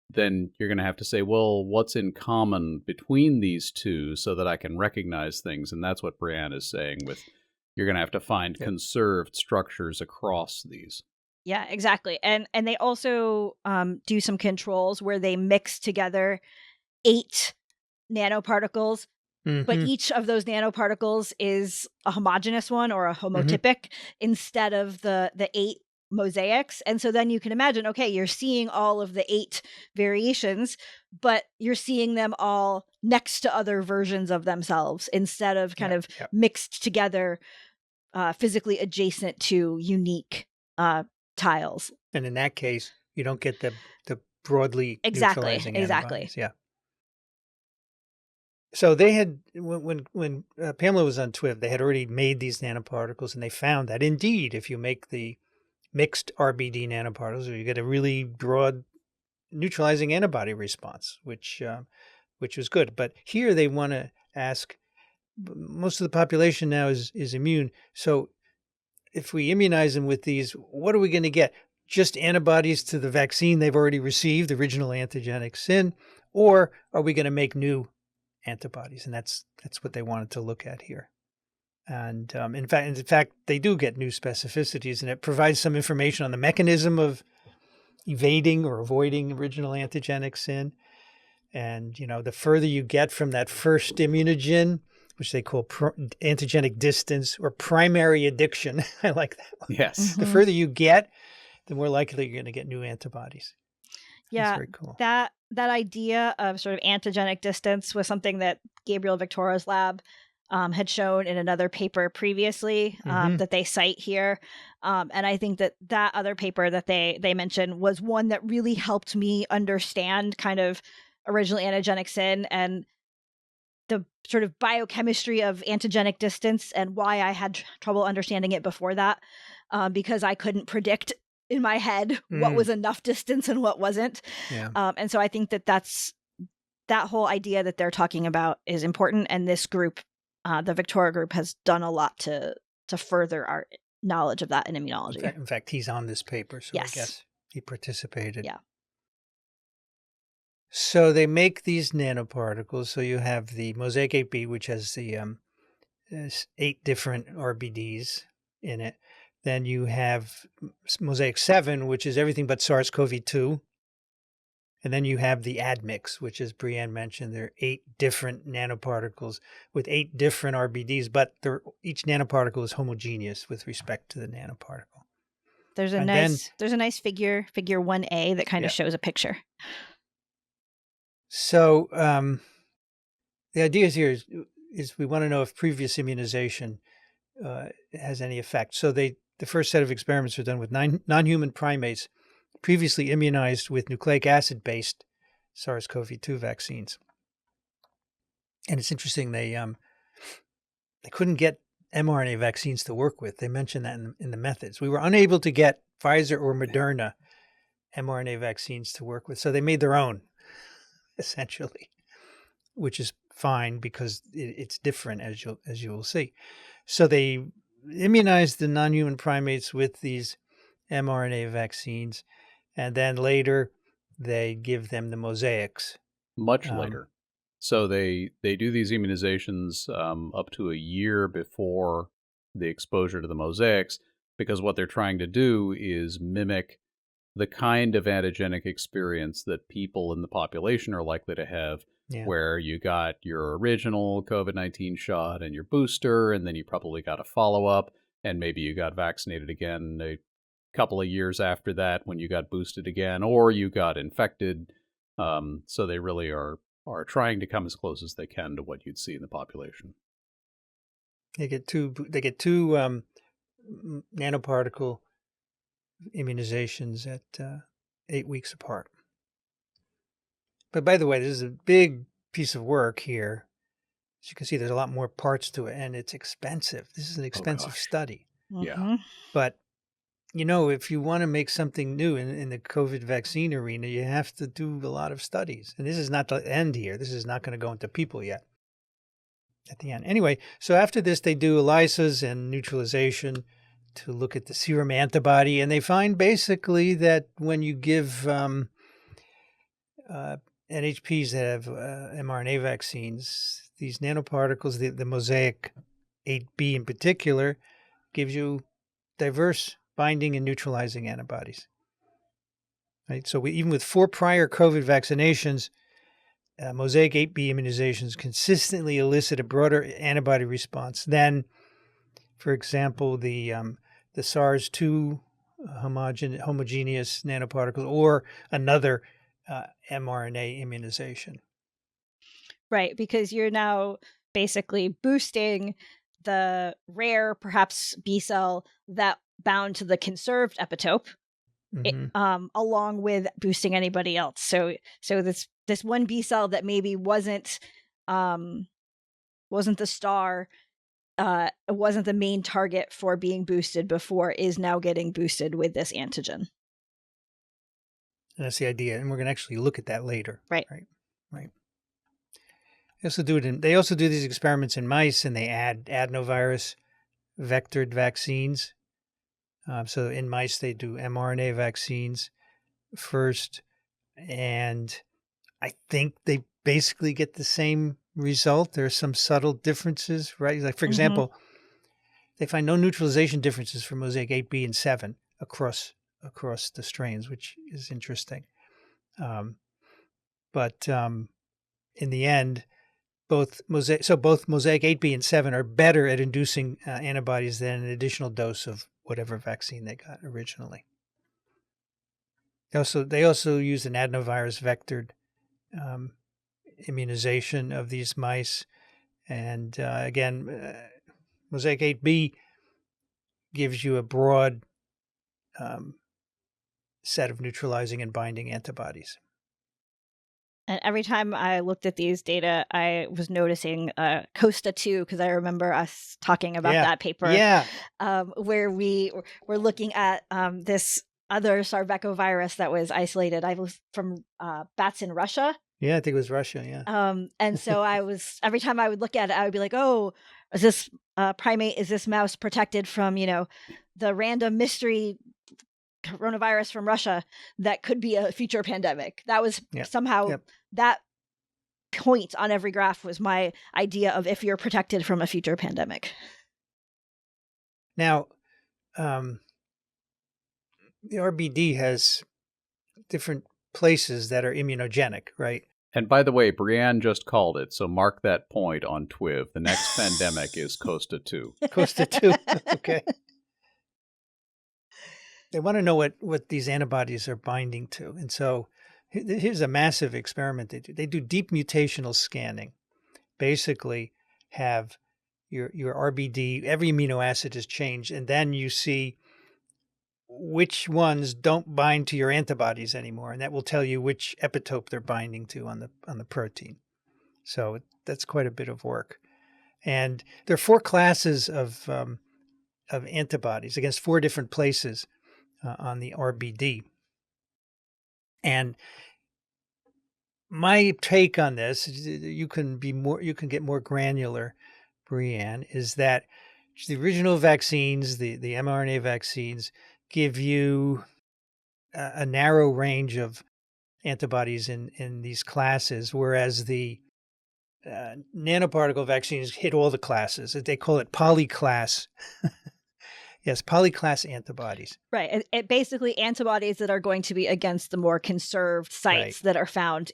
then you're going to have to say, well, what's in common between these two so that I can recognize things? And that's what Brianne is saying with, you're going to have to find conserved structures across these. Yeah, exactly. And they also do some controls where they mix together 8 nanoparticles, but each of those nanoparticles is a homogeneous one or a homotypic instead of the 8 mosaics. And so then you can imagine, okay, you're seeing all of the 8 variations, but you're seeing them all next to other versions of themselves instead of kind of mixed together, physically adjacent to unique tiles. And in that case, you don't get the broadly neutralizing antibodies. Yeah. So they had, when Pamela was on TWiV, they had already made these nanoparticles, and they found that indeed, if you make the mixed RBD nanoparticles, you get a really broad neutralizing antibody response, which was good. But here they want to ask, most of the population now is immune. So if we immunize them with these, what are we going to get? Just antibodies to the vaccine they've already received, original antigenic sin, or are we going to make new antibodies? And that's what they wanted to look at here. And in fact, they do get new specificities, and it provides some information on the mechanism of evading or avoiding original antigenic sin. And, the further you get from that first immunogen, which they call antigenic distance or primary addiction. I like that one. Yes. The further you get, the more likely you're going to get new antibodies. Yeah. That's very cool. That idea of sort of antigenic distance was something that Gabriel Victora's lab had shown in another paper previously that they cite here. And I think that other paper that they mentioned was one that really helped me understand kind of original antigenic sin and the sort of biochemistry of antigenic distance and why I had trouble understanding it before that, because I couldn't predict in my head what was enough distance and what wasn't. Yeah. And so I think that whole idea that they're talking about is important. And this group, the Victoria group, has done a lot to further our knowledge of that in immunology. In fact, he's on this paper, so yes. I guess he participated. Yeah. So they make these nanoparticles. So you have the Mosaic 8B, which has the 8 different RBDs in it. Then you have Mosaic 7, which is everything but SARS-CoV-2. And then you have the admix, which, as Brianne mentioned, there are 8 different nanoparticles with 8 different RBDs, but each nanoparticle is homogeneous with respect to the nanoparticle. There's a nice figure 1A that kind of shows a picture. So the idea here is we want to know if previous immunization has any effect. So the first set of experiments were done with non-human primates previously immunized with nucleic acid-based SARS-CoV-2 vaccines. And it's interesting, they couldn't get mRNA vaccines to work with. They mentioned that in the methods. We were unable to get Pfizer or Moderna mRNA vaccines to work with, so they made their own, essentially, which is fine because it's different, as you will see. So they immunized the non-human primates with these mRNA vaccines, and then later they give them the mosaics. Much later. So they do these immunizations up to a year before the exposure to the mosaics, because what they're trying to do is mimic the kind of antigenic experience that people in the population are likely to have, where you got your original COVID-19 shot and your booster, and then you probably got a follow-up, and maybe you got vaccinated again a couple of years after that when you got boosted again, or you got infected. So they really are trying to come as close as they can to what you'd see in the population. They get two nanoparticle immunizations at 8 weeks apart. But by the way, this is a big piece of work here. As you can see, there's a lot more parts to it, and it's expensive. This is an expensive study. Yeah. But, if you want to make something new in the COVID vaccine arena, you have to do a lot of studies. And this is not the end here. This is not going to go into people yet at the end. Anyway, so after this, they do ELISAs and neutralization to look at the serum antibody. And they find basically that when you give NHPs that have mRNA vaccines, these nanoparticles, the Mosaic 8B in particular, gives you diverse binding and neutralizing antibodies. Right. So even with 4 prior COVID vaccinations, Mosaic 8B immunizations consistently elicit a broader antibody response than, for example, the SARS-2 homogeneous nanoparticles or another mRNA immunization. Right, because you're now basically boosting the rare, perhaps B cell that bound to the conserved epitope, along with boosting anybody else. So this one B cell that maybe wasn't the star, wasn't the main target for being boosted before, is now getting boosted with this antigen. And that's the idea, and we're going to actually look at that later. Right. They also do these experiments in mice, and they add adenovirus vectored vaccines. So in mice, they do mRNA vaccines first, and I think they basically get the same result. There are some subtle differences, right? Like, for example, they find no neutralization differences for Mosaic 8B and 7 across the strains, which is interesting. But in the end, both Mosaic 8B and 7 are better at inducing antibodies than an additional dose of whatever vaccine they got originally. They also use an adenovirus vectored immunization of these mice, and again, Mosaic 8B gives you a broad set of neutralizing and binding antibodies. And every time I looked at these data, I was noticing COSTA 2, because I remember us talking about that paper, where we were looking at this other sarbecovirus that was isolated. I was from bats in Russia. Yeah, I think it was Russia, yeah. And so every time I would look at it, I would be like, oh, is this mouse protected from, the random mystery coronavirus from Russia that could be a future pandemic? That was somehow that point on every graph was my idea of if you're protected from a future pandemic. Now, the RBD has different places that are immunogenic, right? And by the way, Brianne just called it, so mark that point on TWiV. The next pandemic is COSTA 2. COSTA 2, okay. They want to know what these antibodies are binding to. And so here's a massive experiment they do. They do deep mutational scanning. Basically have your RBD, every amino acid is changed, and then you see which ones don't bind to your antibodies anymore, and that will tell you which epitope they're binding to on the protein. So that's quite a bit of work. And there are 4 classes of antibodies against 4 different places on the RBD. And my take on this, you can get more granular, Brianne, is that the original vaccines, the mRNA vaccines, give you a narrow range of antibodies in these classes, whereas the nanoparticle vaccines hit all the classes. They call it polyclass. Yes, polyclass antibodies. Right. It basically antibodies that are going to be against the more conserved sites that are found,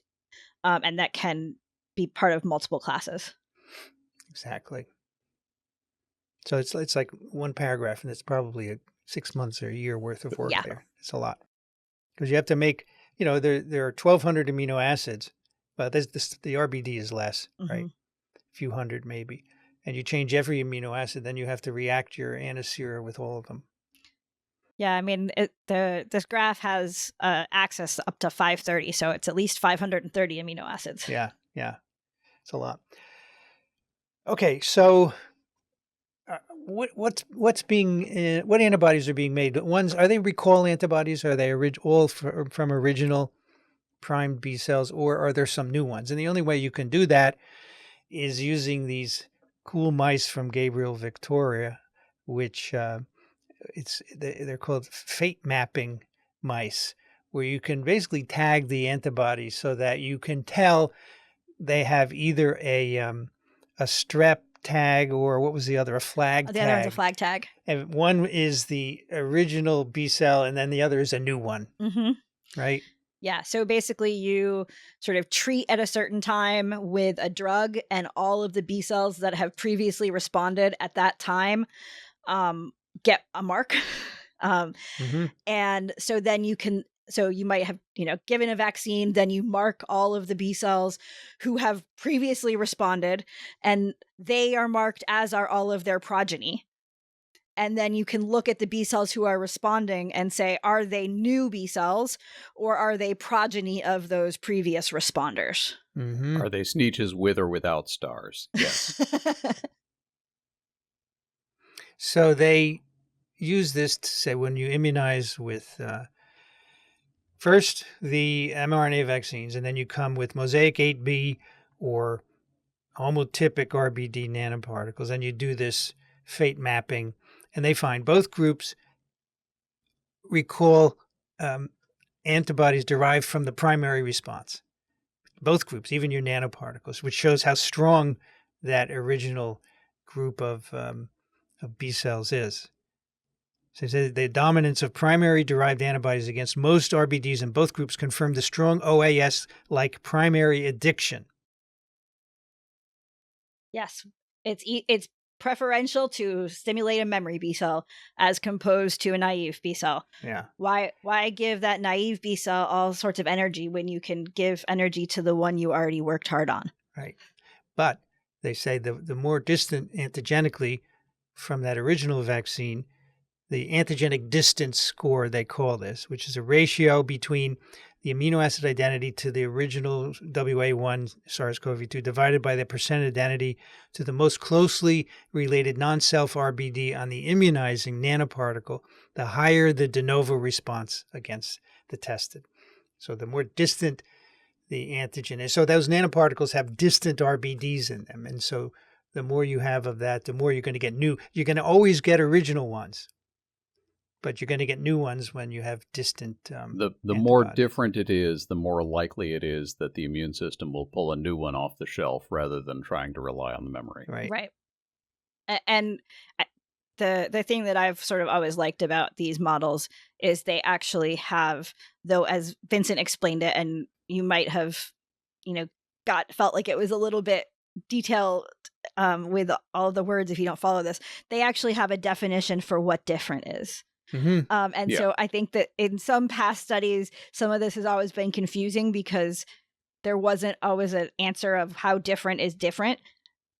and that can be part of multiple classes. Exactly. So it's like one paragraph, and it's probably 6 months or a year worth of work there. It's a lot. Because you have to make, there are 1,200 amino acids, but the RBD is less, right? A few hundred maybe. And you change every amino acid, then you have to react your antisera with all of them. Yeah, I mean, this graph has access up to 530, so it's at least 530 amino acids. Yeah. It's a lot. Okay, so what antibodies are being made? Are they recall antibodies? Are they all from original primed B cells, or are there some new ones? And the only way you can do that is using these cool mice from Gabriel Victoria, which they're called fate mapping mice, where you can basically tag the antibodies so that you can tell they have either a strep tag, or what was the other? A flag tag. The other one's a flag tag. And one is the original B cell, and then the other is a new one. Mm-hmm. Right? Yeah. So basically you sort of treat at a certain time with a drug, and all of the B cells that have previously responded at that time get a mark. And so then you might have, given a vaccine, then you mark all of the B cells who have previously responded, and they are marked, as are all of their progeny. And then you can look at the B cells who are responding and say, are they new B cells, or are they progeny of those previous responders? Are they Sneetches with or without stars? Yes. So they use this to say, when you immunize with first the mRNA vaccines, and then you come with Mosaic 8B or homotypic RBD nanoparticles, and you do this fate mapping, and they find both groups recall antibodies derived from the primary response. Both groups, even your nanoparticles, which shows how strong that original group of B cells is. So the dominance of primary derived antibodies against most RBDs in both groups confirmed the strong OAS-like primary addiction. Yes, it's preferential to stimulate a memory B cell as composed to a naive B cell. Yeah. Why give that naive B cell all sorts of energy when you can give energy to the one you already worked hard on? Right. But they say the more distant antigenically from that original vaccine, the antigenic distance score, they call this, which is a ratio between the amino acid identity to the original WA1 SARS-CoV-2 divided by the percent identity to the most closely related non-self RBD on the immunizing nanoparticle, the higher the de novo response against the tested. So the more distant the antigen is. So those nanoparticles have distant RBDs in them. And so the more you have of that, the more you're going to get new. You're going to always get original ones, but you're going to get new ones when you have distant the more different it is, the more likely it is that the immune system will pull a new one off the shelf rather than trying to rely on the memory. Right. And the thing that I've sort of always liked about these models is they actually have, though, as Vincent explained it, and you might have, felt like it was a little bit detailed with all the words if you don't follow this, they actually have a definition for what different is. So I think that in some past studies, some of this has always been confusing because there wasn't always an answer of how different is different.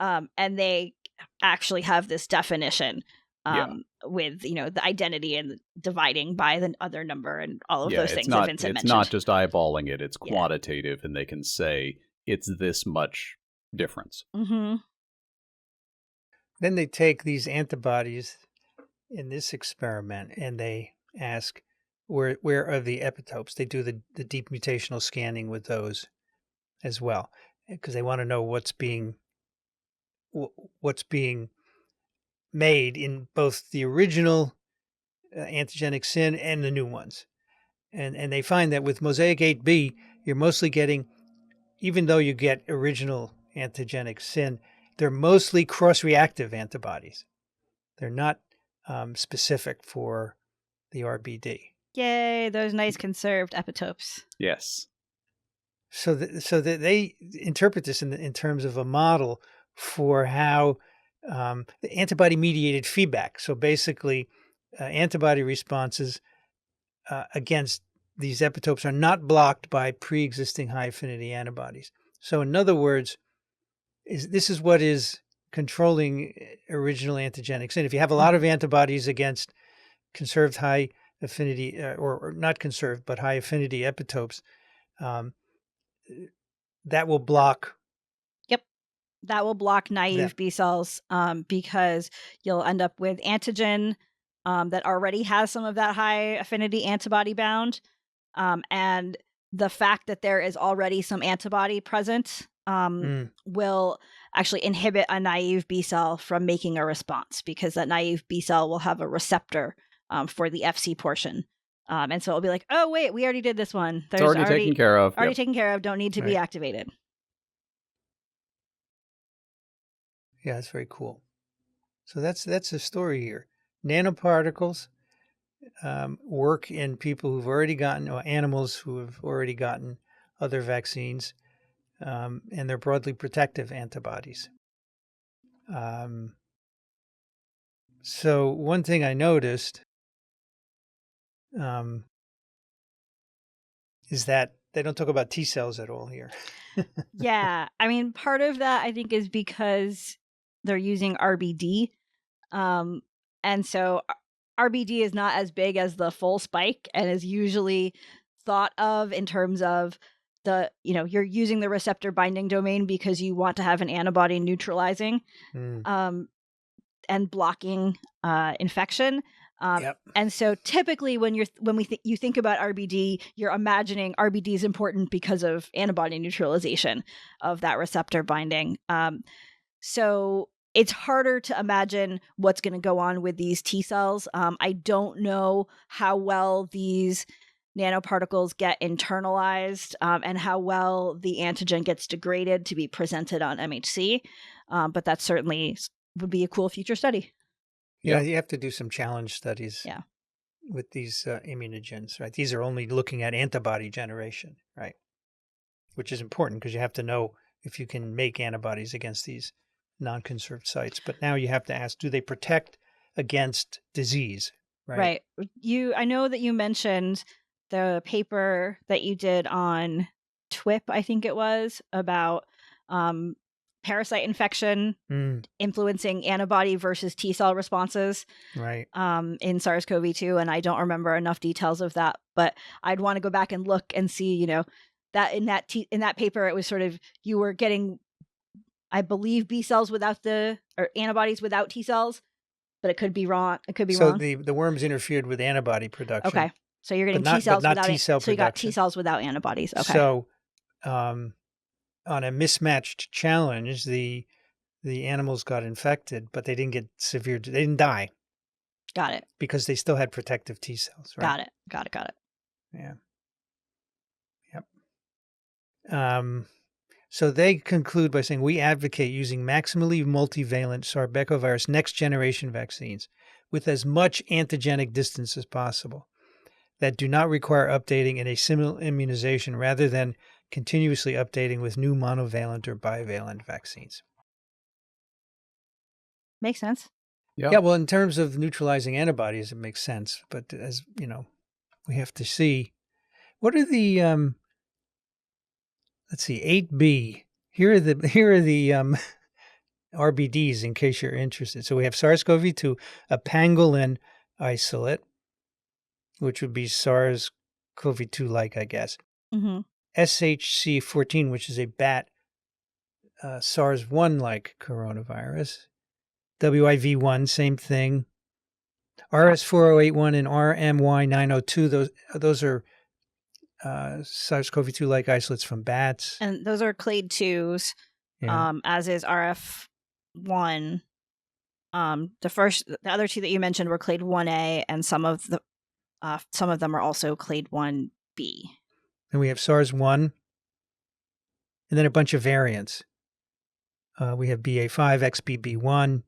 And they actually have this definition with, the identity and dividing by the other number and all of those things that Vincent mentioned. It's not just eyeballing it, it's quantitative, and they can say it's this much difference. Then they take these antibodies in this experiment and they ask where are the epitopes. They do the deep mutational scanning with those as well, because they want to know what's being made in both the original antigenic sin and the new ones. And they find that with Mosaic 8B, you're mostly getting, even though you get original antigenic sin, they're mostly cross-reactive antibodies. They're not specific for the RBD. Yay, those nice conserved epitopes. Yes. So that they interpret this in terms of a model for how the antibody-mediated feedback. So basically, antibody responses against these epitopes are not blocked by pre-existing high-affinity antibodies. So in other words, this is what is controlling original antigenic sin. If you have a lot of antibodies against conserved high affinity, or not conserved, but high affinity epitopes, that will block that will block naive B cells because you'll end up with antigen that already has some of that high affinity antibody bound. And the fact that there is already some antibody present will actually inhibit a naive B cell from making a response, because that naive B cell will have a receptor for the FC portion. And so it'll be like, oh, wait, we already did this one. It's already taken care of. Already taken care of. Don't need to be activated. Yeah, that's very cool. So that's the story here. Nanoparticles work in people who've already gotten, or animals who have already gotten other vaccines, and they're broadly protective antibodies. So one thing I noticed is that they don't talk about T cells at all here. Yeah. I mean, part of that, I think, is because they're using RBD. And so RBD is not as big as the full spike and is usually thought of in terms of you're using the receptor binding domain because you want to have an antibody neutralizing and blocking infection. And so typically when you think about RBD, you're imagining RBD is important because of antibody neutralization of that receptor binding. So it's harder to imagine what's going to go on with these T cells. I don't know how well these nanoparticles get internalized and how well the antigen gets degraded to be presented on MHC. But that certainly would be a cool future study. Yeah, you have to do some challenge studies with these immunogens, right? These are only looking at antibody generation, right? Which is important because you have to know if you can make antibodies against these non-conserved sites. But now you have to ask, do they protect against disease, right? Right. I know that you mentioned the paper that you did on TWiV, I think it was, about parasite infection influencing antibody versus T cell responses in SARS-CoV-2. And I don't remember enough details of that, but I'd want to go back and look and see, that in that paper, it was sort of, you were getting, I believe, B cells or antibodies without T cells, but it could be wrong. So the worms interfered with antibody production. Okay. So you're getting T cells without T-cell so you got T cells without antibodies. Okay. So on a mismatched challenge, the animals got infected, but they didn't get severe. They didn't die. Got it. Because they still had protective T cells, right? Got it. Yeah. Yep. So they conclude by saying, we advocate using maximally multivalent sarbecovirus next generation vaccines with as much antigenic distance as possible that do not require updating in a similar immunization rather than continuously updating with new monovalent or bivalent vaccines. Makes sense. Yeah, well, in terms of neutralizing antibodies, it makes sense. But as you know, we have to see, what are the let's see, 8B. Here are the RBDs in case you're interested. So we have SARS-CoV-2, a pangolin isolate, which would be SARS-CoV-2-like, I guess. SHC14, which is a bat SARS-1-like coronavirus. WIV1, same thing. RS4081 and RMY902, those are SARS-CoV-2-like isolates from bats. And those are clade 2s, as is RF1. The other two that you mentioned were clade 1A, and some of them are also clade 1B. And we have SARS-1, and then a bunch of variants. We have BA5, XBB1,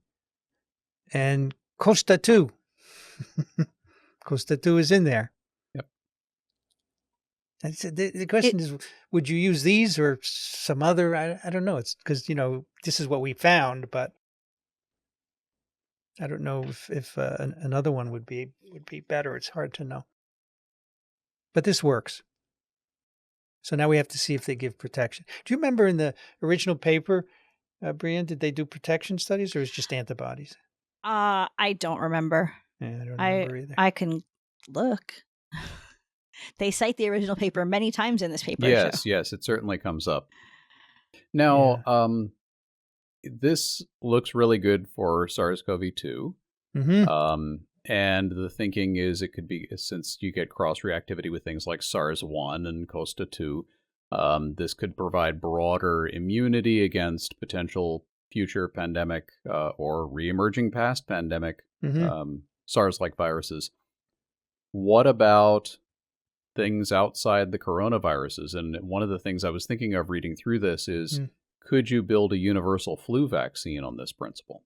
and Costa 2. Costa 2 is in there. The question is, would you use these or some other? I don't know. It's because, this is what we found, but I don't know if another one would be better. It's hard to know. But this works. So now we have to see if they give protection. Do you remember in the original paper, Brian, did they do protection studies or is it just antibodies? I don't remember. Yeah, I don't remember either. I can look. They cite the original paper many times in this paper. Yes, it certainly comes up. Now, this looks really good for SARS-CoV-2. Mm-hmm. And the thinking is it could be, since you get cross-reactivity with things like SARS-1 and CoSTA-2, this could provide broader immunity against potential future pandemic or re-emerging past pandemic SARS-like viruses. What about things outside the coronaviruses? And one of the things I was thinking of reading through this is, could you build a universal flu vaccine on this principle?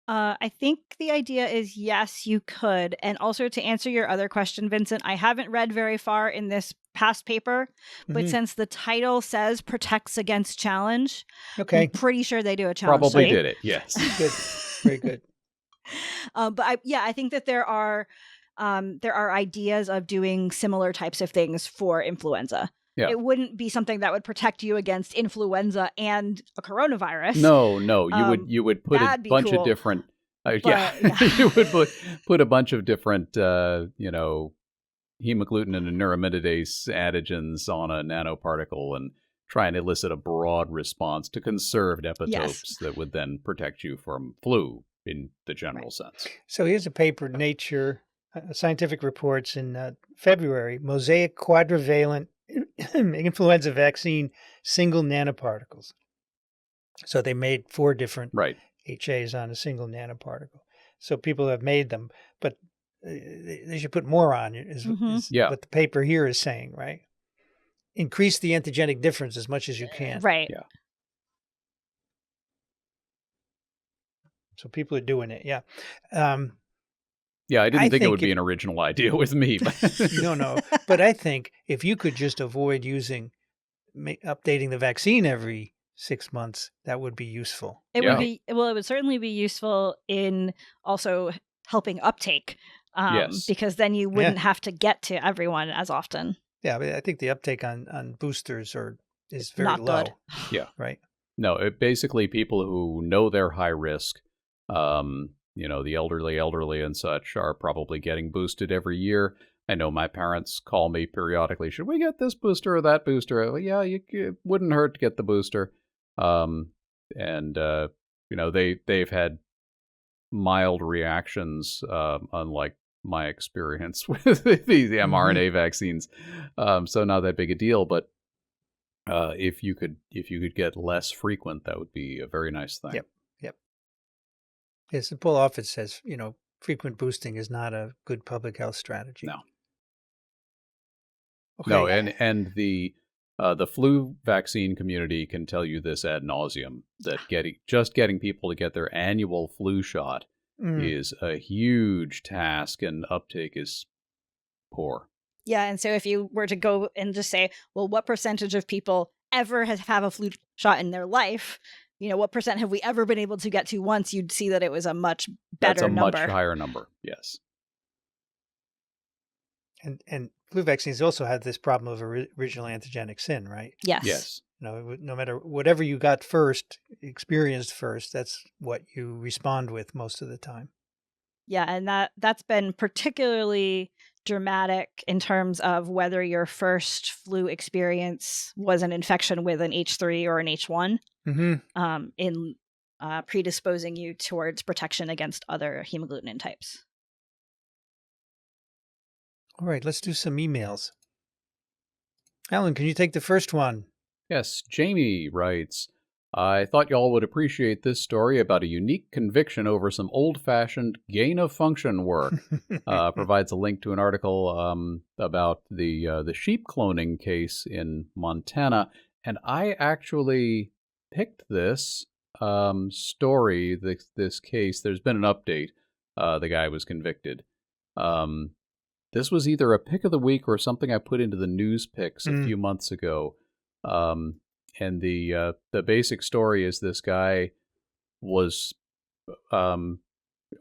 I think the idea is yes, you could. And also, to answer your other question, Vincent, I haven't read very far in this past paper, but since the title says protects against challenge, I'm pretty sure they do a challenge Probably study. did it, yes. Good. Very good. But I think that there are ideas of doing similar types of things for influenza. Yeah. It wouldn't be something that would protect you against influenza and a coronavirus. No, you would put a bunch of different. You would put a bunch of different, hemagglutinin and neuraminidase antigens on a nanoparticle and try and elicit a broad response to conserved epitopes that would then protect you from flu in the general sense. So here's a paper, Nature, Scientific Reports in February, Mosaic quadrivalent influenza vaccine, single nanoparticles. So they made 4 different HAs on a single nanoparticle. So people have made them, but they should put more on it, is what the paper here is saying, right? Increase the antigenic difference as much as you can. Right. Yeah. So people are doing it, yeah. Yeah, I didn't think it would be an original idea with me. No. But I think if you could just avoid updating the vaccine every 6 months, that would be useful. It would be, it would certainly be useful in also helping uptake, because then you wouldn't have to get to everyone as often. Yeah, but I think the uptake on boosters is very not low. Good. Yeah. Right. No, basically people who know they're high risk, the elderly and such, are probably getting boosted every year. I know my parents call me periodically, should we get this booster or that booster? Yeah, it wouldn't hurt to get the booster. They've had mild reactions, unlike my experience with the mRNA vaccines. So not that big a deal, but if you could get less frequent, that would be a very nice thing. Yep. Yes, the Paul Offit says, frequent boosting is not a good public health strategy. No. Okay. No, and the flu vaccine community can tell you this ad nauseum, that getting people to get their annual flu shot is a huge task, and uptake is poor. Yeah, and so if you were to go and just say, well, what percentage of people ever have a flu shot in their life? What percent have we ever been able to get to once? You'd see that it was a much better number. That's a much higher number, yes. And flu vaccines also have this problem of original antigenic sin, right? Yes. No matter whatever you got first, experienced first, that's what you respond with most of the time. Yeah, and that's been particularly dramatic in terms of whether your first flu experience was an infection with an H3 or an H1, in predisposing you towards protection against other hemagglutinin types. All right, let's do some emails. Alan, can you take the first one? Yes, Jamie writes, I thought y'all would appreciate this story about a unique conviction over some old-fashioned gain-of-function work. Provides a link to an article about the sheep cloning case in Montana. And I actually picked this story, this case. There's been an update. The guy was convicted. This was either a pick of the week or something I put into the news picks a few months ago. And the basic story is this guy was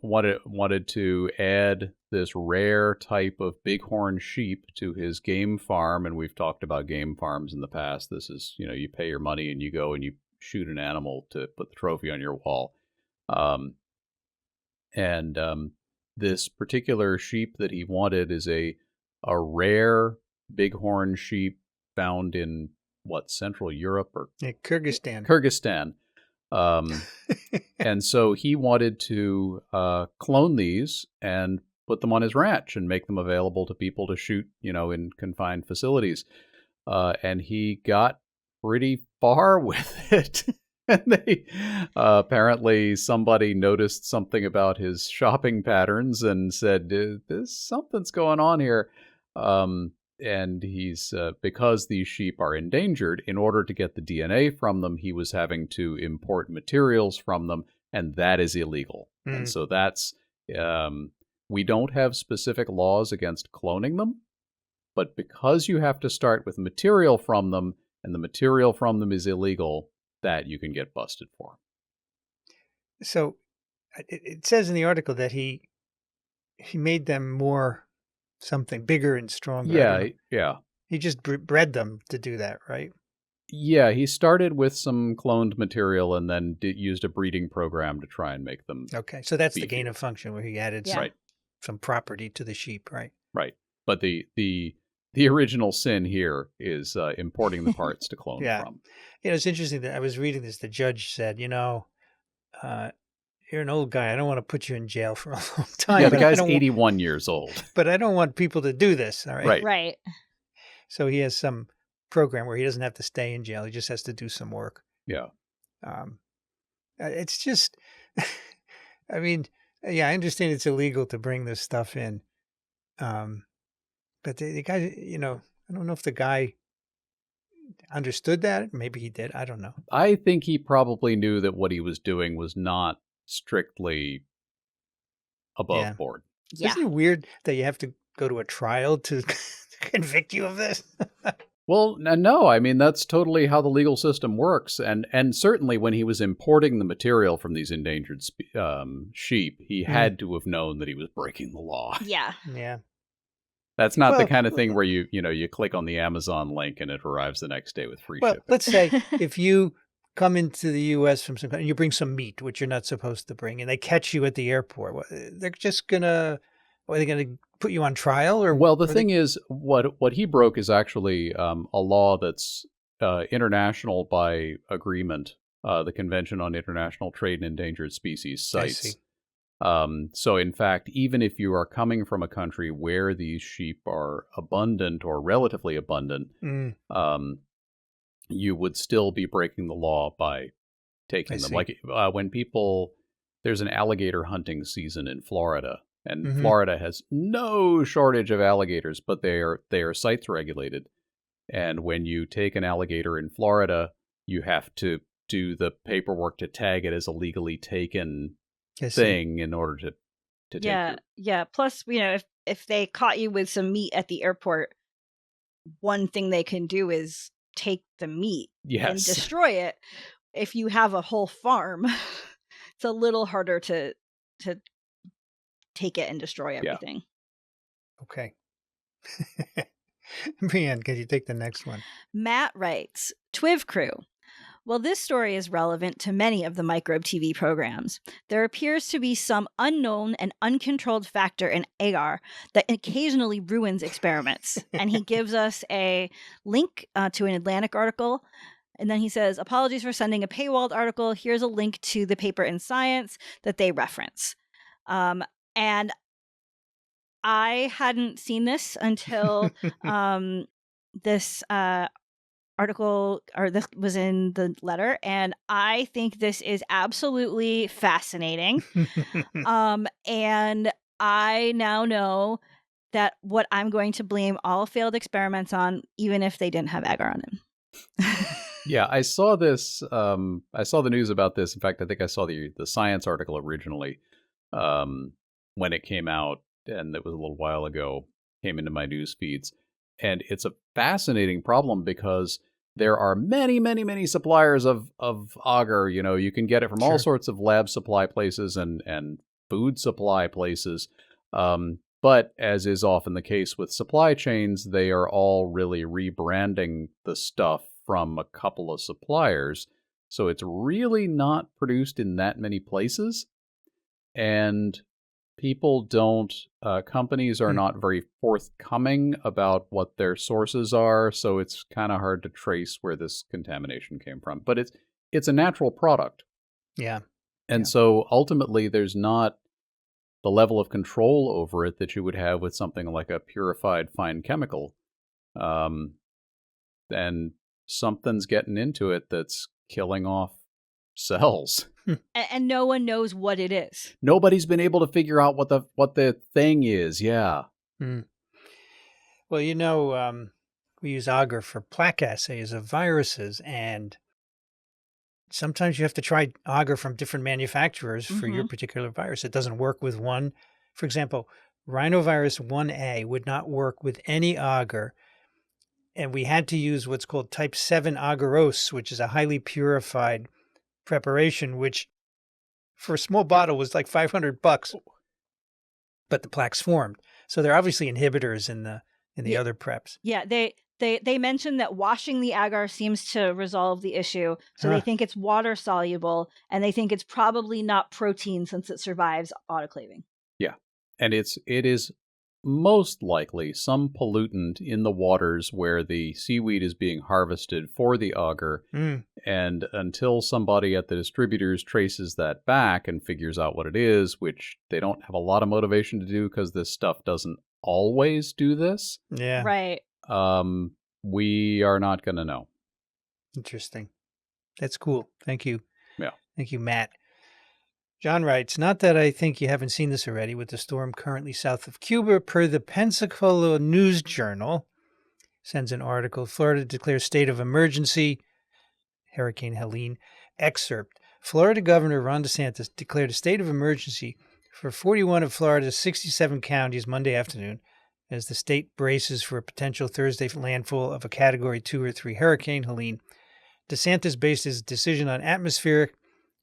wanted to add this rare type of bighorn sheep to his game farm, and we've talked about game farms in the past. This is, you pay your money and you go and you shoot an animal to put the trophy on your wall. This particular sheep that he wanted is a rare bighorn sheep found in Central Europe or Kyrgyzstan. Kyrgyzstan. And so he wanted to clone these and put them on his ranch and make them available to people to shoot, in confined facilities. And he got pretty far with it. And they apparently somebody noticed something about his shopping patterns and said, something's going on here. And he's because these sheep are endangered, in order to get the DNA from them, he was having to import materials from them, and that is illegal. And so that's we don't have specific laws against cloning them, but because you have to start with material from them, and the material from them is illegal, that you can get busted for. So it says in the article that he made them more something bigger and stronger. Yeah. He just bred them to do that, right? Yeah, he started with some cloned material and then used a breeding program to try and make them. Okay, so that's beefy. The gain of function, where he added some property to the sheep, right? Right. But the original sin here is importing the parts to clone from. It's interesting that I was reading this. The judge said, you're an old guy. I don't want to put you in jail for a long time. Yeah, the guy's 81 years old. But I don't want people to do this, all right? Right. So he has some program where he doesn't have to stay in jail. He just has to do some work. Yeah. It's just, I mean, I understand it's illegal to bring this stuff in. But the guy, I don't know if the guy understood that. Maybe he did. I don't know. I think he probably knew that what he was doing was not strictly above board. Yeah. Isn't it weird that you have to go to a trial to convict you of this? Well, no. I mean, that's totally how the legal system works. And certainly when he was importing the material from these endangered sheep, he had to have known that he was breaking the law. Yeah. Yeah. That's not the kind of thing where you click on the Amazon link and it arrives the next day with free shipping. Let's say if you come into the U.S. from some country and you bring some meat, which you're not supposed to bring, and they catch you at the airport, they're just are they going to put you on trial? Or well, the thing is, what he broke is actually a law that's international by agreement, the Convention on International Trade in Endangered Species Sites. So in fact, even if you are coming from a country where these sheep are abundant or relatively abundant, you would still be breaking the law by taking them. Like when there's an alligator hunting season in Florida, and Florida has no shortage of alligators, but they are sites regulated. And when you take an alligator in Florida, you have to do the paperwork to tag it as a legally taken thing in order to take Yeah. Plus, if they caught you with some meat at the airport, one thing they can do is take the meat and destroy it. If you have a whole farm, it's a little harder to take it and destroy everything. Okay. Brianne, can you take the next one? Matt writes, TWiV crew. Well, this story is relevant to many of the microbe TV programs. There appears to be some unknown and uncontrolled factor in agar that occasionally ruins experiments. And he gives us a link to an Atlantic article. And then he says, apologies for sending a paywalled article. Here's a link to the paper in Science that they reference. And I hadn't seen this until this article, or this was in the letter, and I think this is absolutely fascinating. And I now know that what I'm going to blame all failed experiments on, even if they didn't have agar on them. Yeah, I saw this. I saw the news about this. In fact, I think I saw the Science article originally when it came out, and it was a little while ago. Came into my news feeds. And it's a fascinating problem because there are many, many, many suppliers of agar. You can get it from all sorts of lab supply places and food supply places. But as is often the case with supply chains, they are all really rebranding the stuff from a couple of suppliers. So it's really not produced in that many places. And companies are not very forthcoming about what their sources are, so it's kind of hard to trace where this contamination came from. But it's a natural product. Yeah. And so ultimately, there's not the level of control over it that you would have with something like a purified fine chemical. And something's getting into it that's killing off cells. And no one knows what it is. Nobody's been able to figure out what the thing is. Yeah. Well, we use agar for plaque assays of viruses, and sometimes you have to try agar from different manufacturers for your particular virus. It doesn't work with one. For example, rhinovirus 1A would not work with any agar, and we had to use what's called type 7 agarose, which is a highly purified preparation, which for a small bottle was like $500, but the plaques formed. So they're obviously inhibitors in the other preps. Yeah, they mentioned that washing the agar seems to resolve the issue. So they think it's water soluble, and they think it's probably not protein since it survives autoclaving. Yeah. And it is most likely some pollutant in the waters where the seaweed is being harvested for the agar. And until somebody at the distributors traces that back and figures out what it is, which they don't have a lot of motivation to do because this stuff doesn't always do this. Yeah. Right. We are not going to know. Interesting. That's cool. Thank you. Yeah. Thank you, Matt. John writes, not that I think you haven't seen this already with the storm currently south of Cuba, per the Pensacola News Journal, sends an article, Florida declares state of emergency, Hurricane Helene, excerpt. Florida Governor Ron DeSantis declared a state of emergency for 41 of Florida's 67 counties Monday afternoon as the state braces for a potential Thursday landfall of a Category 2 or 3 hurricane, Helene. DeSantis based his decision on atmospheric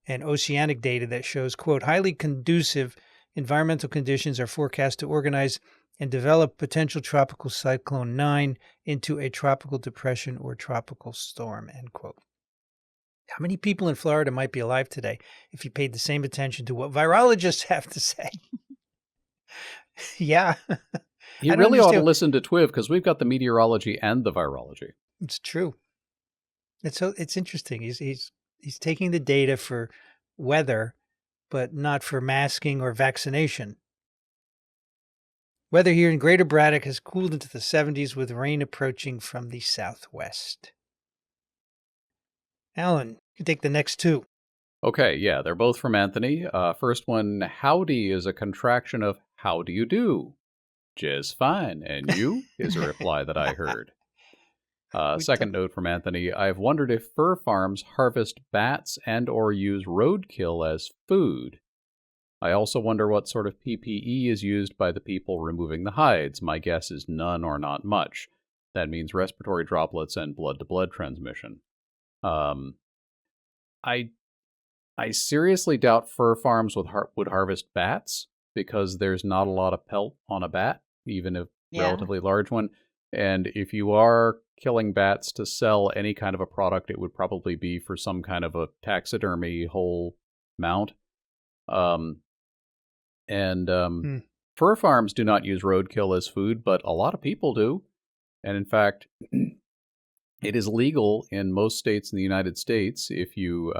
and oceanic data that shows, quote, highly conducive environmental conditions are forecast to organize and develop potential tropical cyclone 9 into a tropical depression or tropical storm, end quote. How many people in Florida might be alive today if you paid the same attention to what virologists have to say? Yeah. You really ought to listen to TWiV because we've got the meteorology and the virology. It's true. It's interesting. He's taking the data for weather, but not for masking or vaccination. Weather here in Greater Braddock has cooled into the 70s with rain approaching from the southwest. Alan, you can take the next two. Okay, yeah, they're both from Anthony. First one, howdy is a contraction of how do you do? Just fine. And you? Is a reply that I heard. Second note from Anthony, I've wondered if fur farms harvest bats and or use roadkill as food. I also wonder what sort of PPE is used by the people removing the hides. My guess is none or not much. That means respiratory droplets and blood-to-blood transmission. I seriously doubt fur farms would harvest bats because there's not a lot of pelt on a bat, even a relatively large one. And if you are killing bats to sell any kind of a product, it would probably be for some kind of a taxidermy whole mount. Fur farms do not use roadkill as food, but a lot of people do. And in fact, it is legal in most states in the United States if you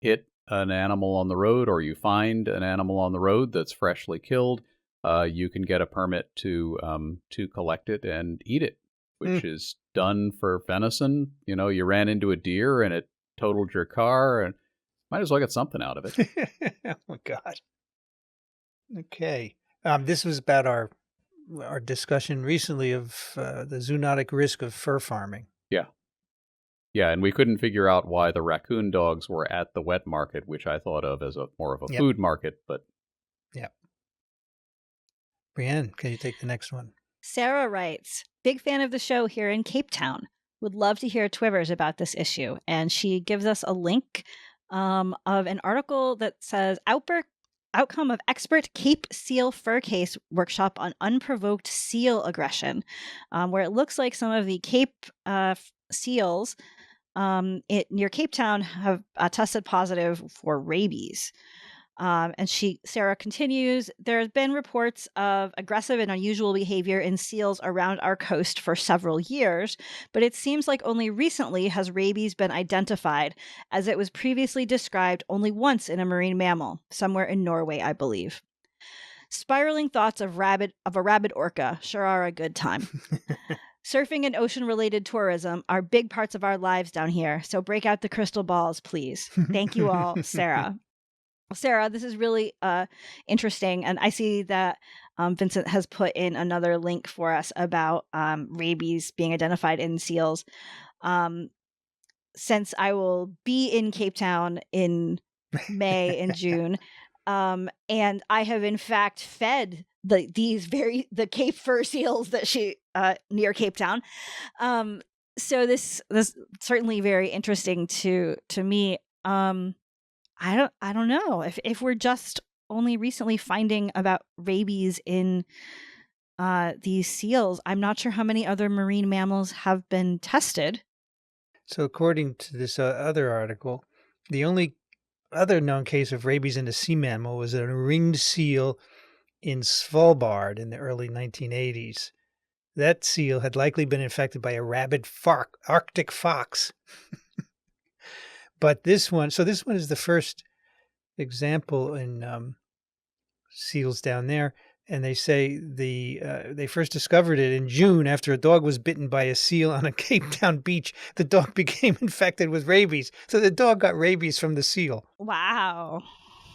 hit an animal on the road or you find an animal on the road that's freshly killed, you can get a permit to collect it and eat it, which is done for venison. You know, you ran into a deer and it totaled your car, and might as well get something out of it. Oh my God. Okay. This was about our discussion recently of the zoonotic risk of fur farming. Yeah. Yeah, and we couldn't figure out why the raccoon dogs were at the wet market, which I thought of as more of a food market, but... Yeah. Brienne, can you take the next one? Sarah writes, big fan of the show here in Cape Town. Would love to hear Twivers about this issue. And she gives us a link of an article that says, outcome of expert Cape seal fur case workshop on unprovoked seal aggression, where it looks like some of the Cape seals near Cape Town have tested positive for rabies. And Sarah continues, there have been reports of aggressive and unusual behavior in seals around our coast for several years, but it seems like only recently has rabies been identified, as it was previously described only once in a marine mammal, somewhere in Norway, I believe. Spiraling thoughts of a rabid orca sure are a good time. Surfing and ocean-related tourism are big parts of our lives down here, so break out the crystal balls, please. Thank you all, Sarah. Sarah, this is really interesting, and I see that Vincent has put in another link for us about rabies being identified in seals. Since I will be in Cape Town in May and June, and I have in fact fed the Cape fur seals that she near Cape Town. So this certainly very interesting to me. I don't know if we're just only recently finding about rabies in these seals. I'm not sure how many other marine mammals have been tested. So according to this other article, the only other known case of rabies in a sea mammal was a ringed seal in Svalbard in the early 1980s. That seal had likely been infected by a rabid Arctic fox. But this one is the first example in seals down there. And they say they first discovered it in June after a dog was bitten by a seal on a Cape Town beach. The dog became infected with rabies. So the dog got rabies from the seal. Wow.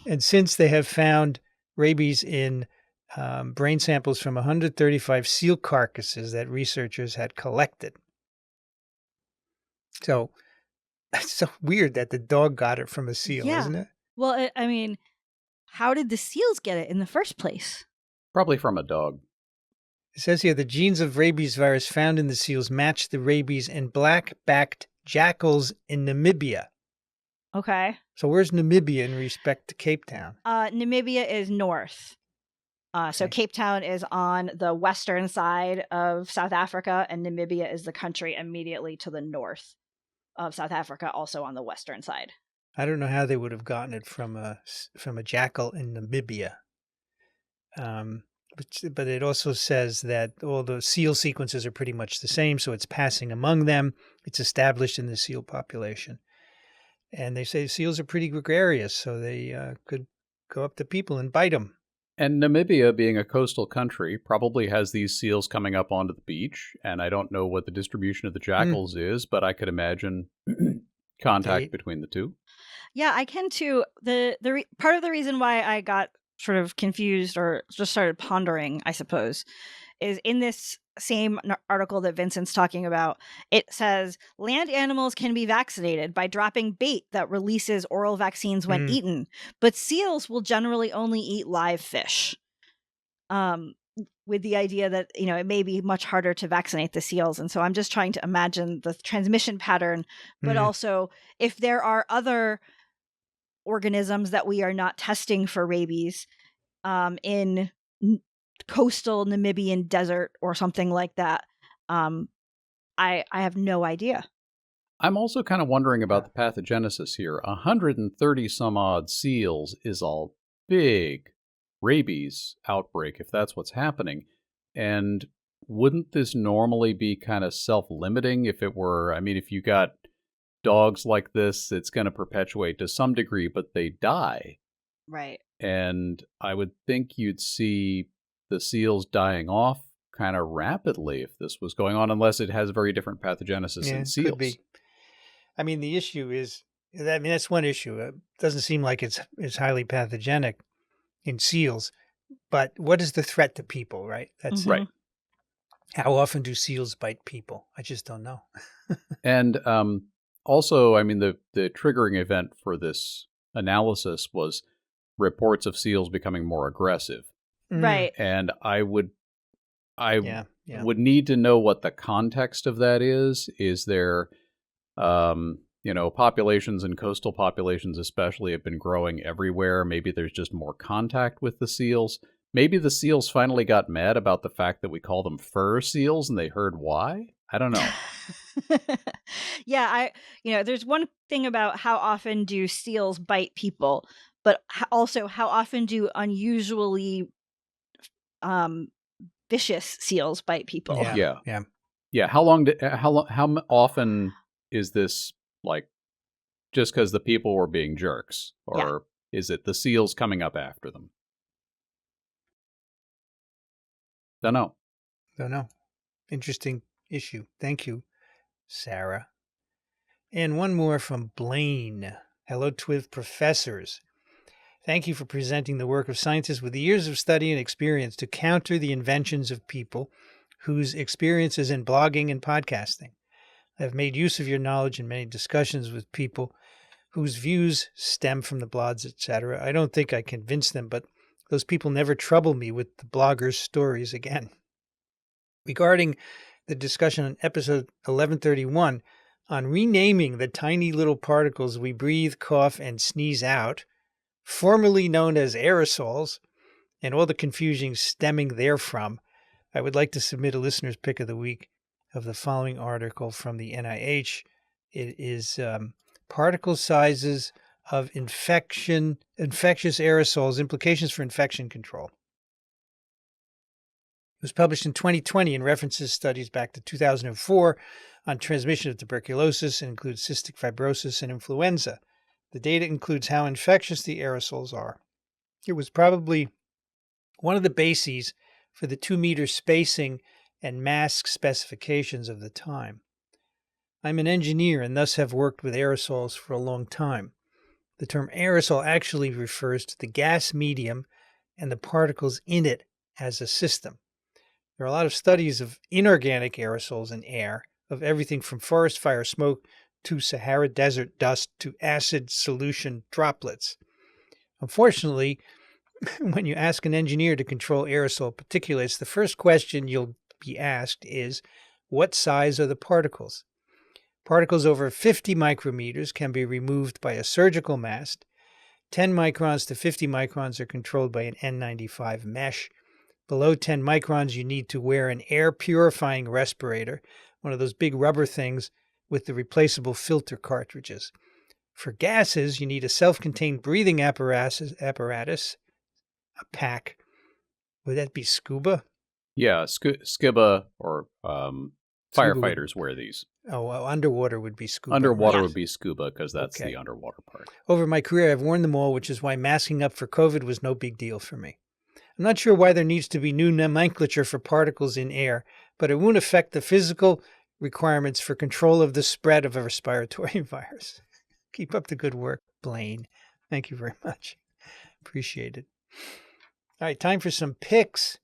And since they have found rabies in brain samples from 135 seal carcasses that researchers had collected. So it's so weird that the dog got it from a seal, isn't it? Well, I mean, how did the seals get it in the first place? Probably from a dog. It says here the genes of rabies virus found in the seals match the rabies in black-backed jackals in Namibia. Okay. So where's Namibia in respect to Cape Town? Namibia is north. So Cape Town is on the western side of South Africa, and Namibia is the country immediately to the north of South Africa, also on the western side. I don't know how they would have gotten it from a jackal in Namibia. But it also says that all the seal sequences are pretty much the same, so it's passing among them. It's established in the seal population. And they say seals are pretty gregarious, so they could go up to people and bite them. And Namibia, being a coastal country, probably has these seals coming up onto the beach. And I don't know what the distribution of the jackals is, but I could imagine contact between the two. Yeah, I can too. Part of the reason why I got sort of confused or just started pondering, I suppose, is in this same article that Vincent's talking about, it says land animals can be vaccinated by dropping bait that releases oral vaccines when eaten, but seals will generally only eat live fish. With the idea that, it may be much harder to vaccinate the seals. And so I'm just trying to imagine the transmission pattern, but also if there are other organisms that we are not testing for rabies in coastal Namibian desert or something like that. I have no idea. I'm also kind of wondering about the pathogenesis here. 130 some odd seals is a big rabies outbreak if that's what's happening. And wouldn't this normally be kind of self-limiting if it were, if you got dogs like this, it's going to perpetuate to some degree, but they die. Right. And I would think you'd see the seals dying off kind of rapidly if this was going on, unless it has very different pathogenesis in seals. Could be. The issue is, that's one issue. It doesn't seem like it's highly pathogenic in seals, but what is the threat to people, right? That's right. How often do seals bite people? I just don't know. And also, the triggering event for this analysis was reports of seals becoming more aggressive. Right. And I would need to know what the context of that is. Is there, populations and coastal populations especially have been growing everywhere. Maybe there's just more contact with the seals. Maybe the seals finally got mad about the fact that we call them fur seals and they heard why. I don't know. Yeah, there's one thing about how often do seals bite people, but also how often do unusually vicious seals bite people? Yeah. How often is this, like, just because the people were being jerks, or is it the seals coming up after them? Don't know. Interesting issue. Thank you, Sarah. And one more from Blaine. Hello, TWiV professors. Thank you for presenting the work of scientists with years of study and experience to counter the inventions of people whose experiences in blogging and podcasting. I have made use of your knowledge in many discussions with people whose views stem from the blogs, etc. I don't think I convinced them, but those people never trouble me with the bloggers' stories again. Regarding the discussion on episode 1131 on renaming the tiny little particles we breathe, cough, and sneeze out, formerly known as aerosols, and all the confusion stemming therefrom, I would like to submit a listener's pick of the week of the following article from the NIH. It is particle sizes of infectious aerosols, implications for infection control. It was published in 2020 and references studies back to 2004 on transmission of tuberculosis and includes cystic fibrosis and influenza. The data includes how infectious the aerosols are. It was probably one of the bases for the 2-meter spacing and mask specifications of the time. I'm an engineer and thus have worked with aerosols for a long time. The term aerosol actually refers to the gas medium and the particles in it as a system. There are a lot of studies of inorganic aerosols in air, of everything from forest fire smoke to Sahara desert dust to acid solution droplets. Unfortunately, when you ask an engineer to control aerosol particulates, the first question you'll be asked is, what size are the particles? Particles over 50 micrometers can be removed by a surgical mask. 10 microns to 50 microns are controlled by an N95 mesh. Below 10 microns, you need to wear an air purifying respirator, one of those big rubber things with the replaceable filter cartridges. For gases, you need a self-contained breathing apparatus, a pack. Would that be scuba? Yeah, scuba or firefighters wear these. Oh, well, underwater would be scuba. Underwater would be scuba because that's the underwater part. Over my career, I've worn them all, which is why masking up for COVID was no big deal for me. I'm not sure why there needs to be new nomenclature for particles in air, but it won't affect the physical requirements for control of the spread of a respiratory virus. Keep up the good work, Blaine. Thank you very much. Appreciate it. All right, time for some picks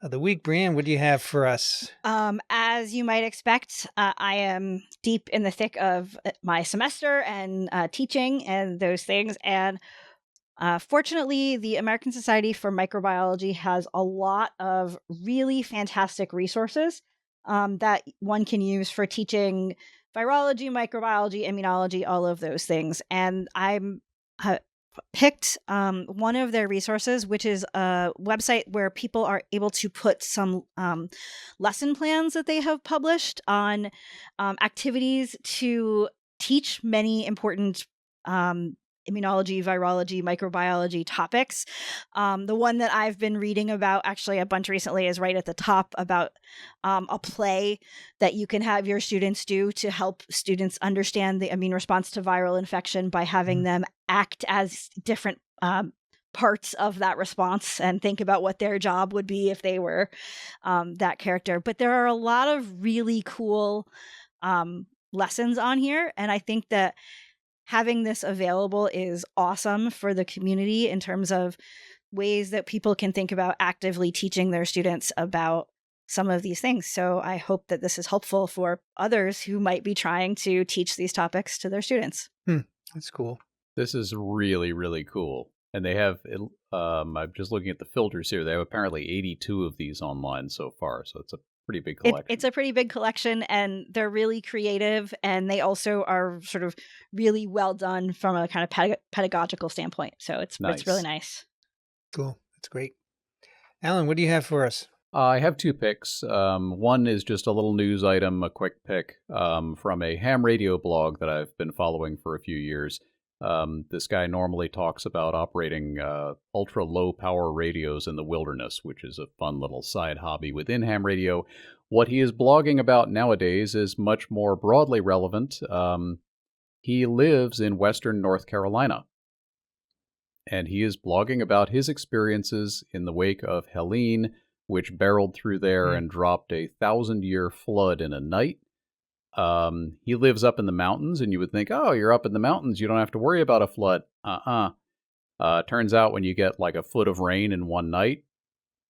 of the week. Brianne, what do you have for us? As you might expect, I am deep in the thick of my semester and teaching and those things. And fortunately, the American Society for Microbiology has a lot of really fantastic resources that one can use for teaching virology, microbiology, immunology, all of those things. And I'm picked one of their resources, which is a website where people are able to put some lesson plans that they have published on activities to teach many important immunology, virology, microbiology topics. The one that I've been reading about actually a bunch recently is right at the top about a play that you can have your students do to help students understand the immune response to viral infection by having them act as different parts of that response and think about what their job would be if they were that character. But there are a lot of really cool lessons on here, and I think that having this available is awesome for the community in terms of ways that people can think about actively teaching their students about some of these things. So I hope that this is helpful for others who might be trying to teach these topics to their students. That's cool. This is really, really cool. And they have, I'm just looking at the filters here, they have apparently 82 of these online so far. So it's a pretty big collection. It's a pretty big collection, and they're really creative, and they also are sort of really well done from a kind of pedagogical standpoint. So it's really nice. Cool. That's great. Alan, what do you have for us? I have two picks. One is just a little news item, a quick pick from a ham radio blog that I've been following for a few years. This guy normally talks about operating ultra-low power radios in the wilderness, which is a fun little side hobby within ham radio. What he is blogging about nowadays is much more broadly relevant. He lives in western North Carolina, and he is blogging about his experiences in the wake of Helene, which barreled through there and dropped a 1,000-year flood in a night. He lives up in the mountains, and you would think, oh, you're up in the mountains, you don't have to worry about a flood. Turns out when you get like a foot of rain in one night,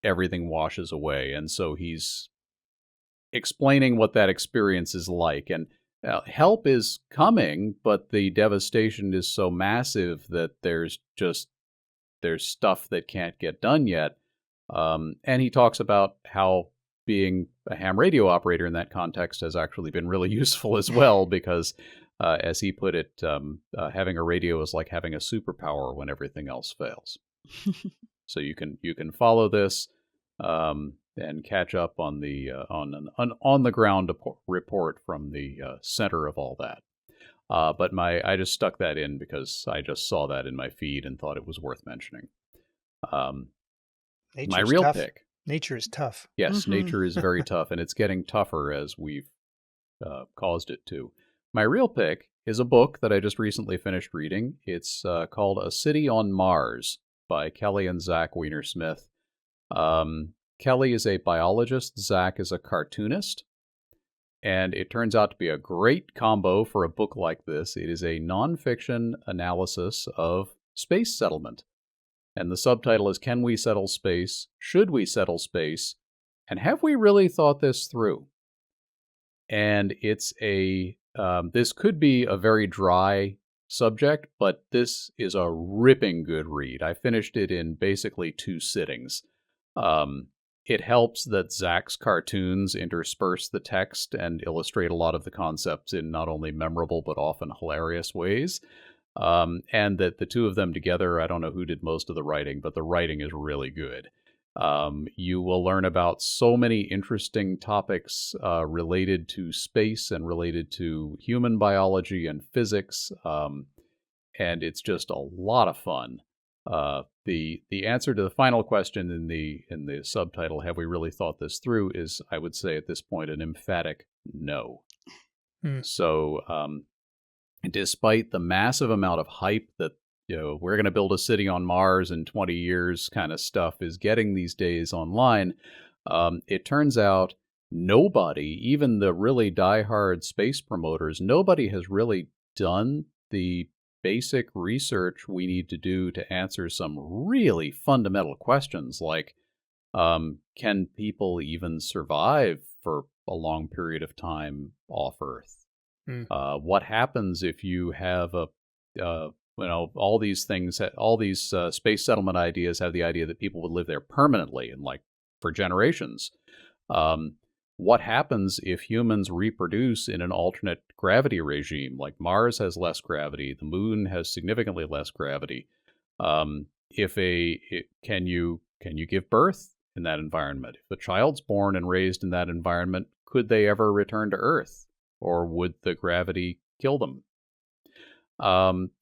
everything washes away. And so he's explaining what that experience is like. And help is coming, but the devastation is so massive that there's stuff that can't get done yet. And he talks about how being a ham radio operator in that context has actually been really useful as well, because as he put it, having a radio is like having a superpower when everything else fails. So you can follow this and catch up on the on the ground report from the center of all that. But I just stuck that in because I just saw that in my feed and thought it was worth mentioning. My real pick. Nature is tough. Yes, nature is very tough, and it's getting tougher as we've caused it to. My real pick is a book that I just recently finished reading. It's called A City on Mars by Kelly and Zach Weinersmith. Kelly is a biologist, Zach is a cartoonist, and it turns out to be a great combo for a book like this. It is a nonfiction analysis of space settlement. And the subtitle is, Can We Settle Space? Should We Settle Space? And have we really thought this through? And it's this could be a very dry subject, but this is a ripping good read. I finished it in basically 2 sittings. It helps that Zach's cartoons intersperse the text and illustrate a lot of the concepts in not only memorable but often hilarious ways. And that the two of them together, I don't know who did most of the writing, but the writing is really good. You will learn about so many interesting topics related to space and related to human biology and physics, and it's just a lot of fun. The answer to the final question in the subtitle, have we really thought this through, is, I would say at this point, an emphatic no. So despite the massive amount of hype that, we're going to build a city on Mars in 20 years kind of stuff is getting these days online, it turns out nobody, even the really diehard space promoters, nobody has really done the basic research we need to do to answer some really fundamental questions like, can people even survive for a long period of time off Earth? What happens if you have all these things, all these space settlement ideas have the idea that people would live there permanently and like for generations. What happens if humans reproduce in an alternate gravity regime? Like Mars has less gravity, the moon has significantly less gravity. Can you give birth in that environment? If the child's born and raised in that environment, could they ever return to Earth? Or would the gravity kill them?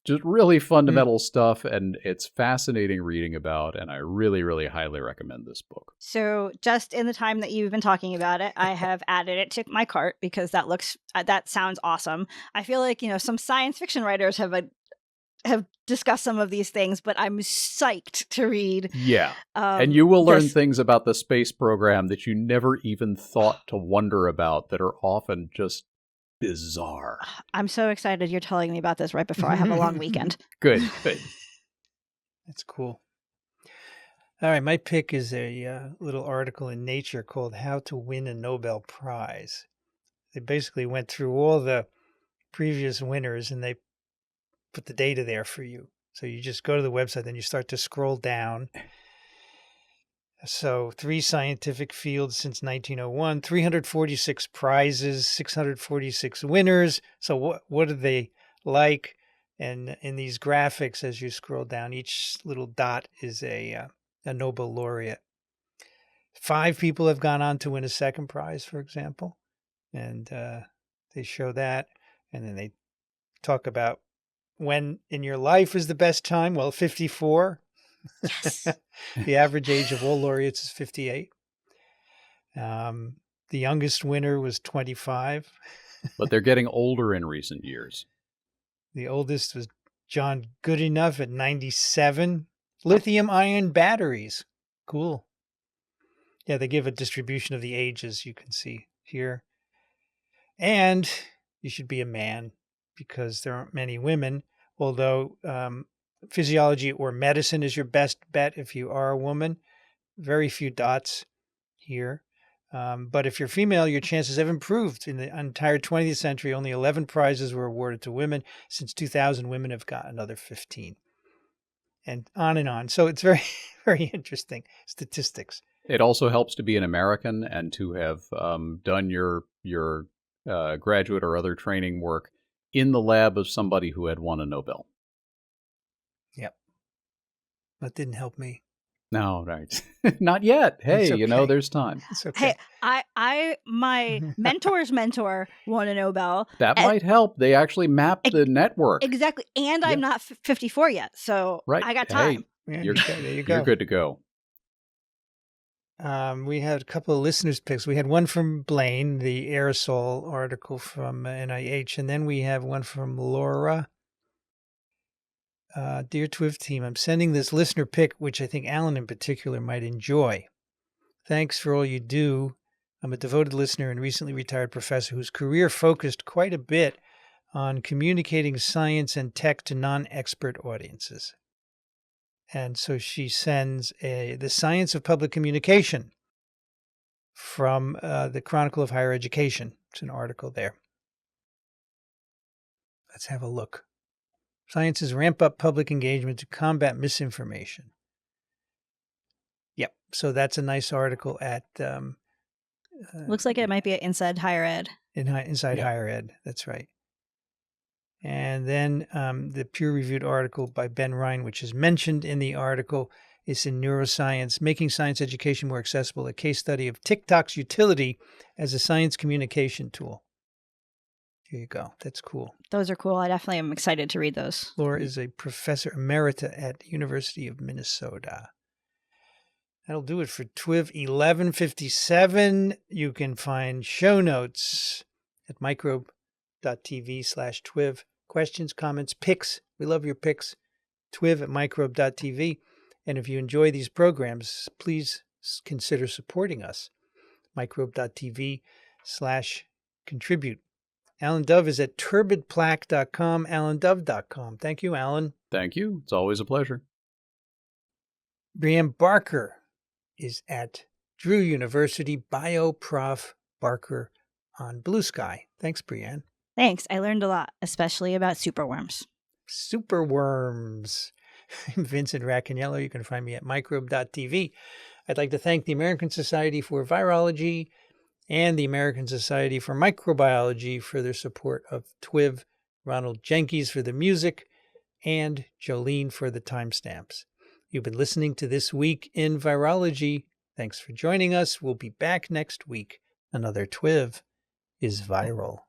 Just really fundamental stuff, and it's fascinating reading about, and I really, really highly recommend this book. So just in the time that you've been talking about it, I have added it to my cart because that sounds awesome. I feel like, some science fiction writers have discussed some of these things, but I'm psyched to read. Yeah. And you will learn things about the space program that you never even thought to wonder about that are often just bizarre. I'm so excited you're telling me about this right before I have a long weekend. Good. That's cool. All right, my pick is a little article in Nature called How to Win a Nobel Prize. They basically went through all the previous winners and they put the data there for you. So you just go to the website, then you start to scroll down. So 3 scientific fields since 1901, 346 prizes, 646 winners. So what are they like? And in these graphics, as you scroll down, each little dot is a Nobel laureate. 5 people have gone on to win a second prize, for example. And they show that. And then they talk about when in your life is the best time? Well, 54. Yes. The average age of all laureates is 58. The youngest winner was 25. But they're getting older in recent years. The oldest was John Goodenough at 97. Lithium-ion batteries. Cool. Yeah, they give a distribution of the ages, you can see here. And you should be a man because there aren't many women, although physiology or medicine is your best bet if you are a woman. Very few dots here. But if you're female, your chances have improved. In the entire 20th century, only 11 prizes were awarded to women. Since 2000, women have got another 15. And on and on. So it's very, very interesting statistics. It also helps to be an American and to have done your graduate or other training work in the lab of somebody who had won a Nobel. Yep. That didn't help me. No, right. Not yet. Hey, okay. There's time. It's okay. Hey, my mentor's mentor won a Nobel. That might help. They actually mapped the network. Exactly. And I'm not 54 yet, so I got time. Hey, there you go. You're good to go. We had a couple of listeners' picks. We had one from Blaine, the aerosol article from NIH, and then we have one from Laura. Dear TWiV team, I'm sending this listener pick, which I think Alan in particular might enjoy. Thanks for all you do. I'm a devoted listener and recently retired professor whose career focused quite a bit on communicating science and tech to non-expert audiences. And so she sends The Science of Public Communication from the Chronicle of Higher Education. It's an article there. Let's have a look. Sciences ramp up public engagement to combat misinformation. Yep. So that's a nice article at... Looks like it might be at Inside Higher Ed. Inside Higher Ed. That's right. And then the peer-reviewed article by Ben Ryan, which is mentioned in the article, is in Neuroscience, Making Science Education More Accessible, a case study of TikTok's utility as a science communication tool. Here you go. That's cool. Those are cool. I definitely am excited to read those. Laura is a professor emerita at the University of Minnesota. That'll do it for TWiV 1157. You can find show notes at microbe.tv/TWiV. Questions, comments, picks. We love your picks. TWiV at microbe.tv. And if you enjoy these programs, please consider supporting us. microbe.tv/contribute. Alan Dove is at turbidplaque.com, alandove.com. Thank you, Alan. Thank you. It's always a pleasure. Brianne Barker is at Drew University, BioProf Barker on Blue Sky. Thanks, Brianne. Thanks. I learned a lot, especially about superworms. Superworms. I'm Vincent Racaniello. You can find me at microbe.tv. I'd like to thank the American Society for Virology and the American Society for Microbiology for their support of TWiV, Ronald Jenkins for the music, and Jolene for the timestamps. You've been listening to This Week in Virology. Thanks for joining us. We'll be back next week. Another TWiV is viral.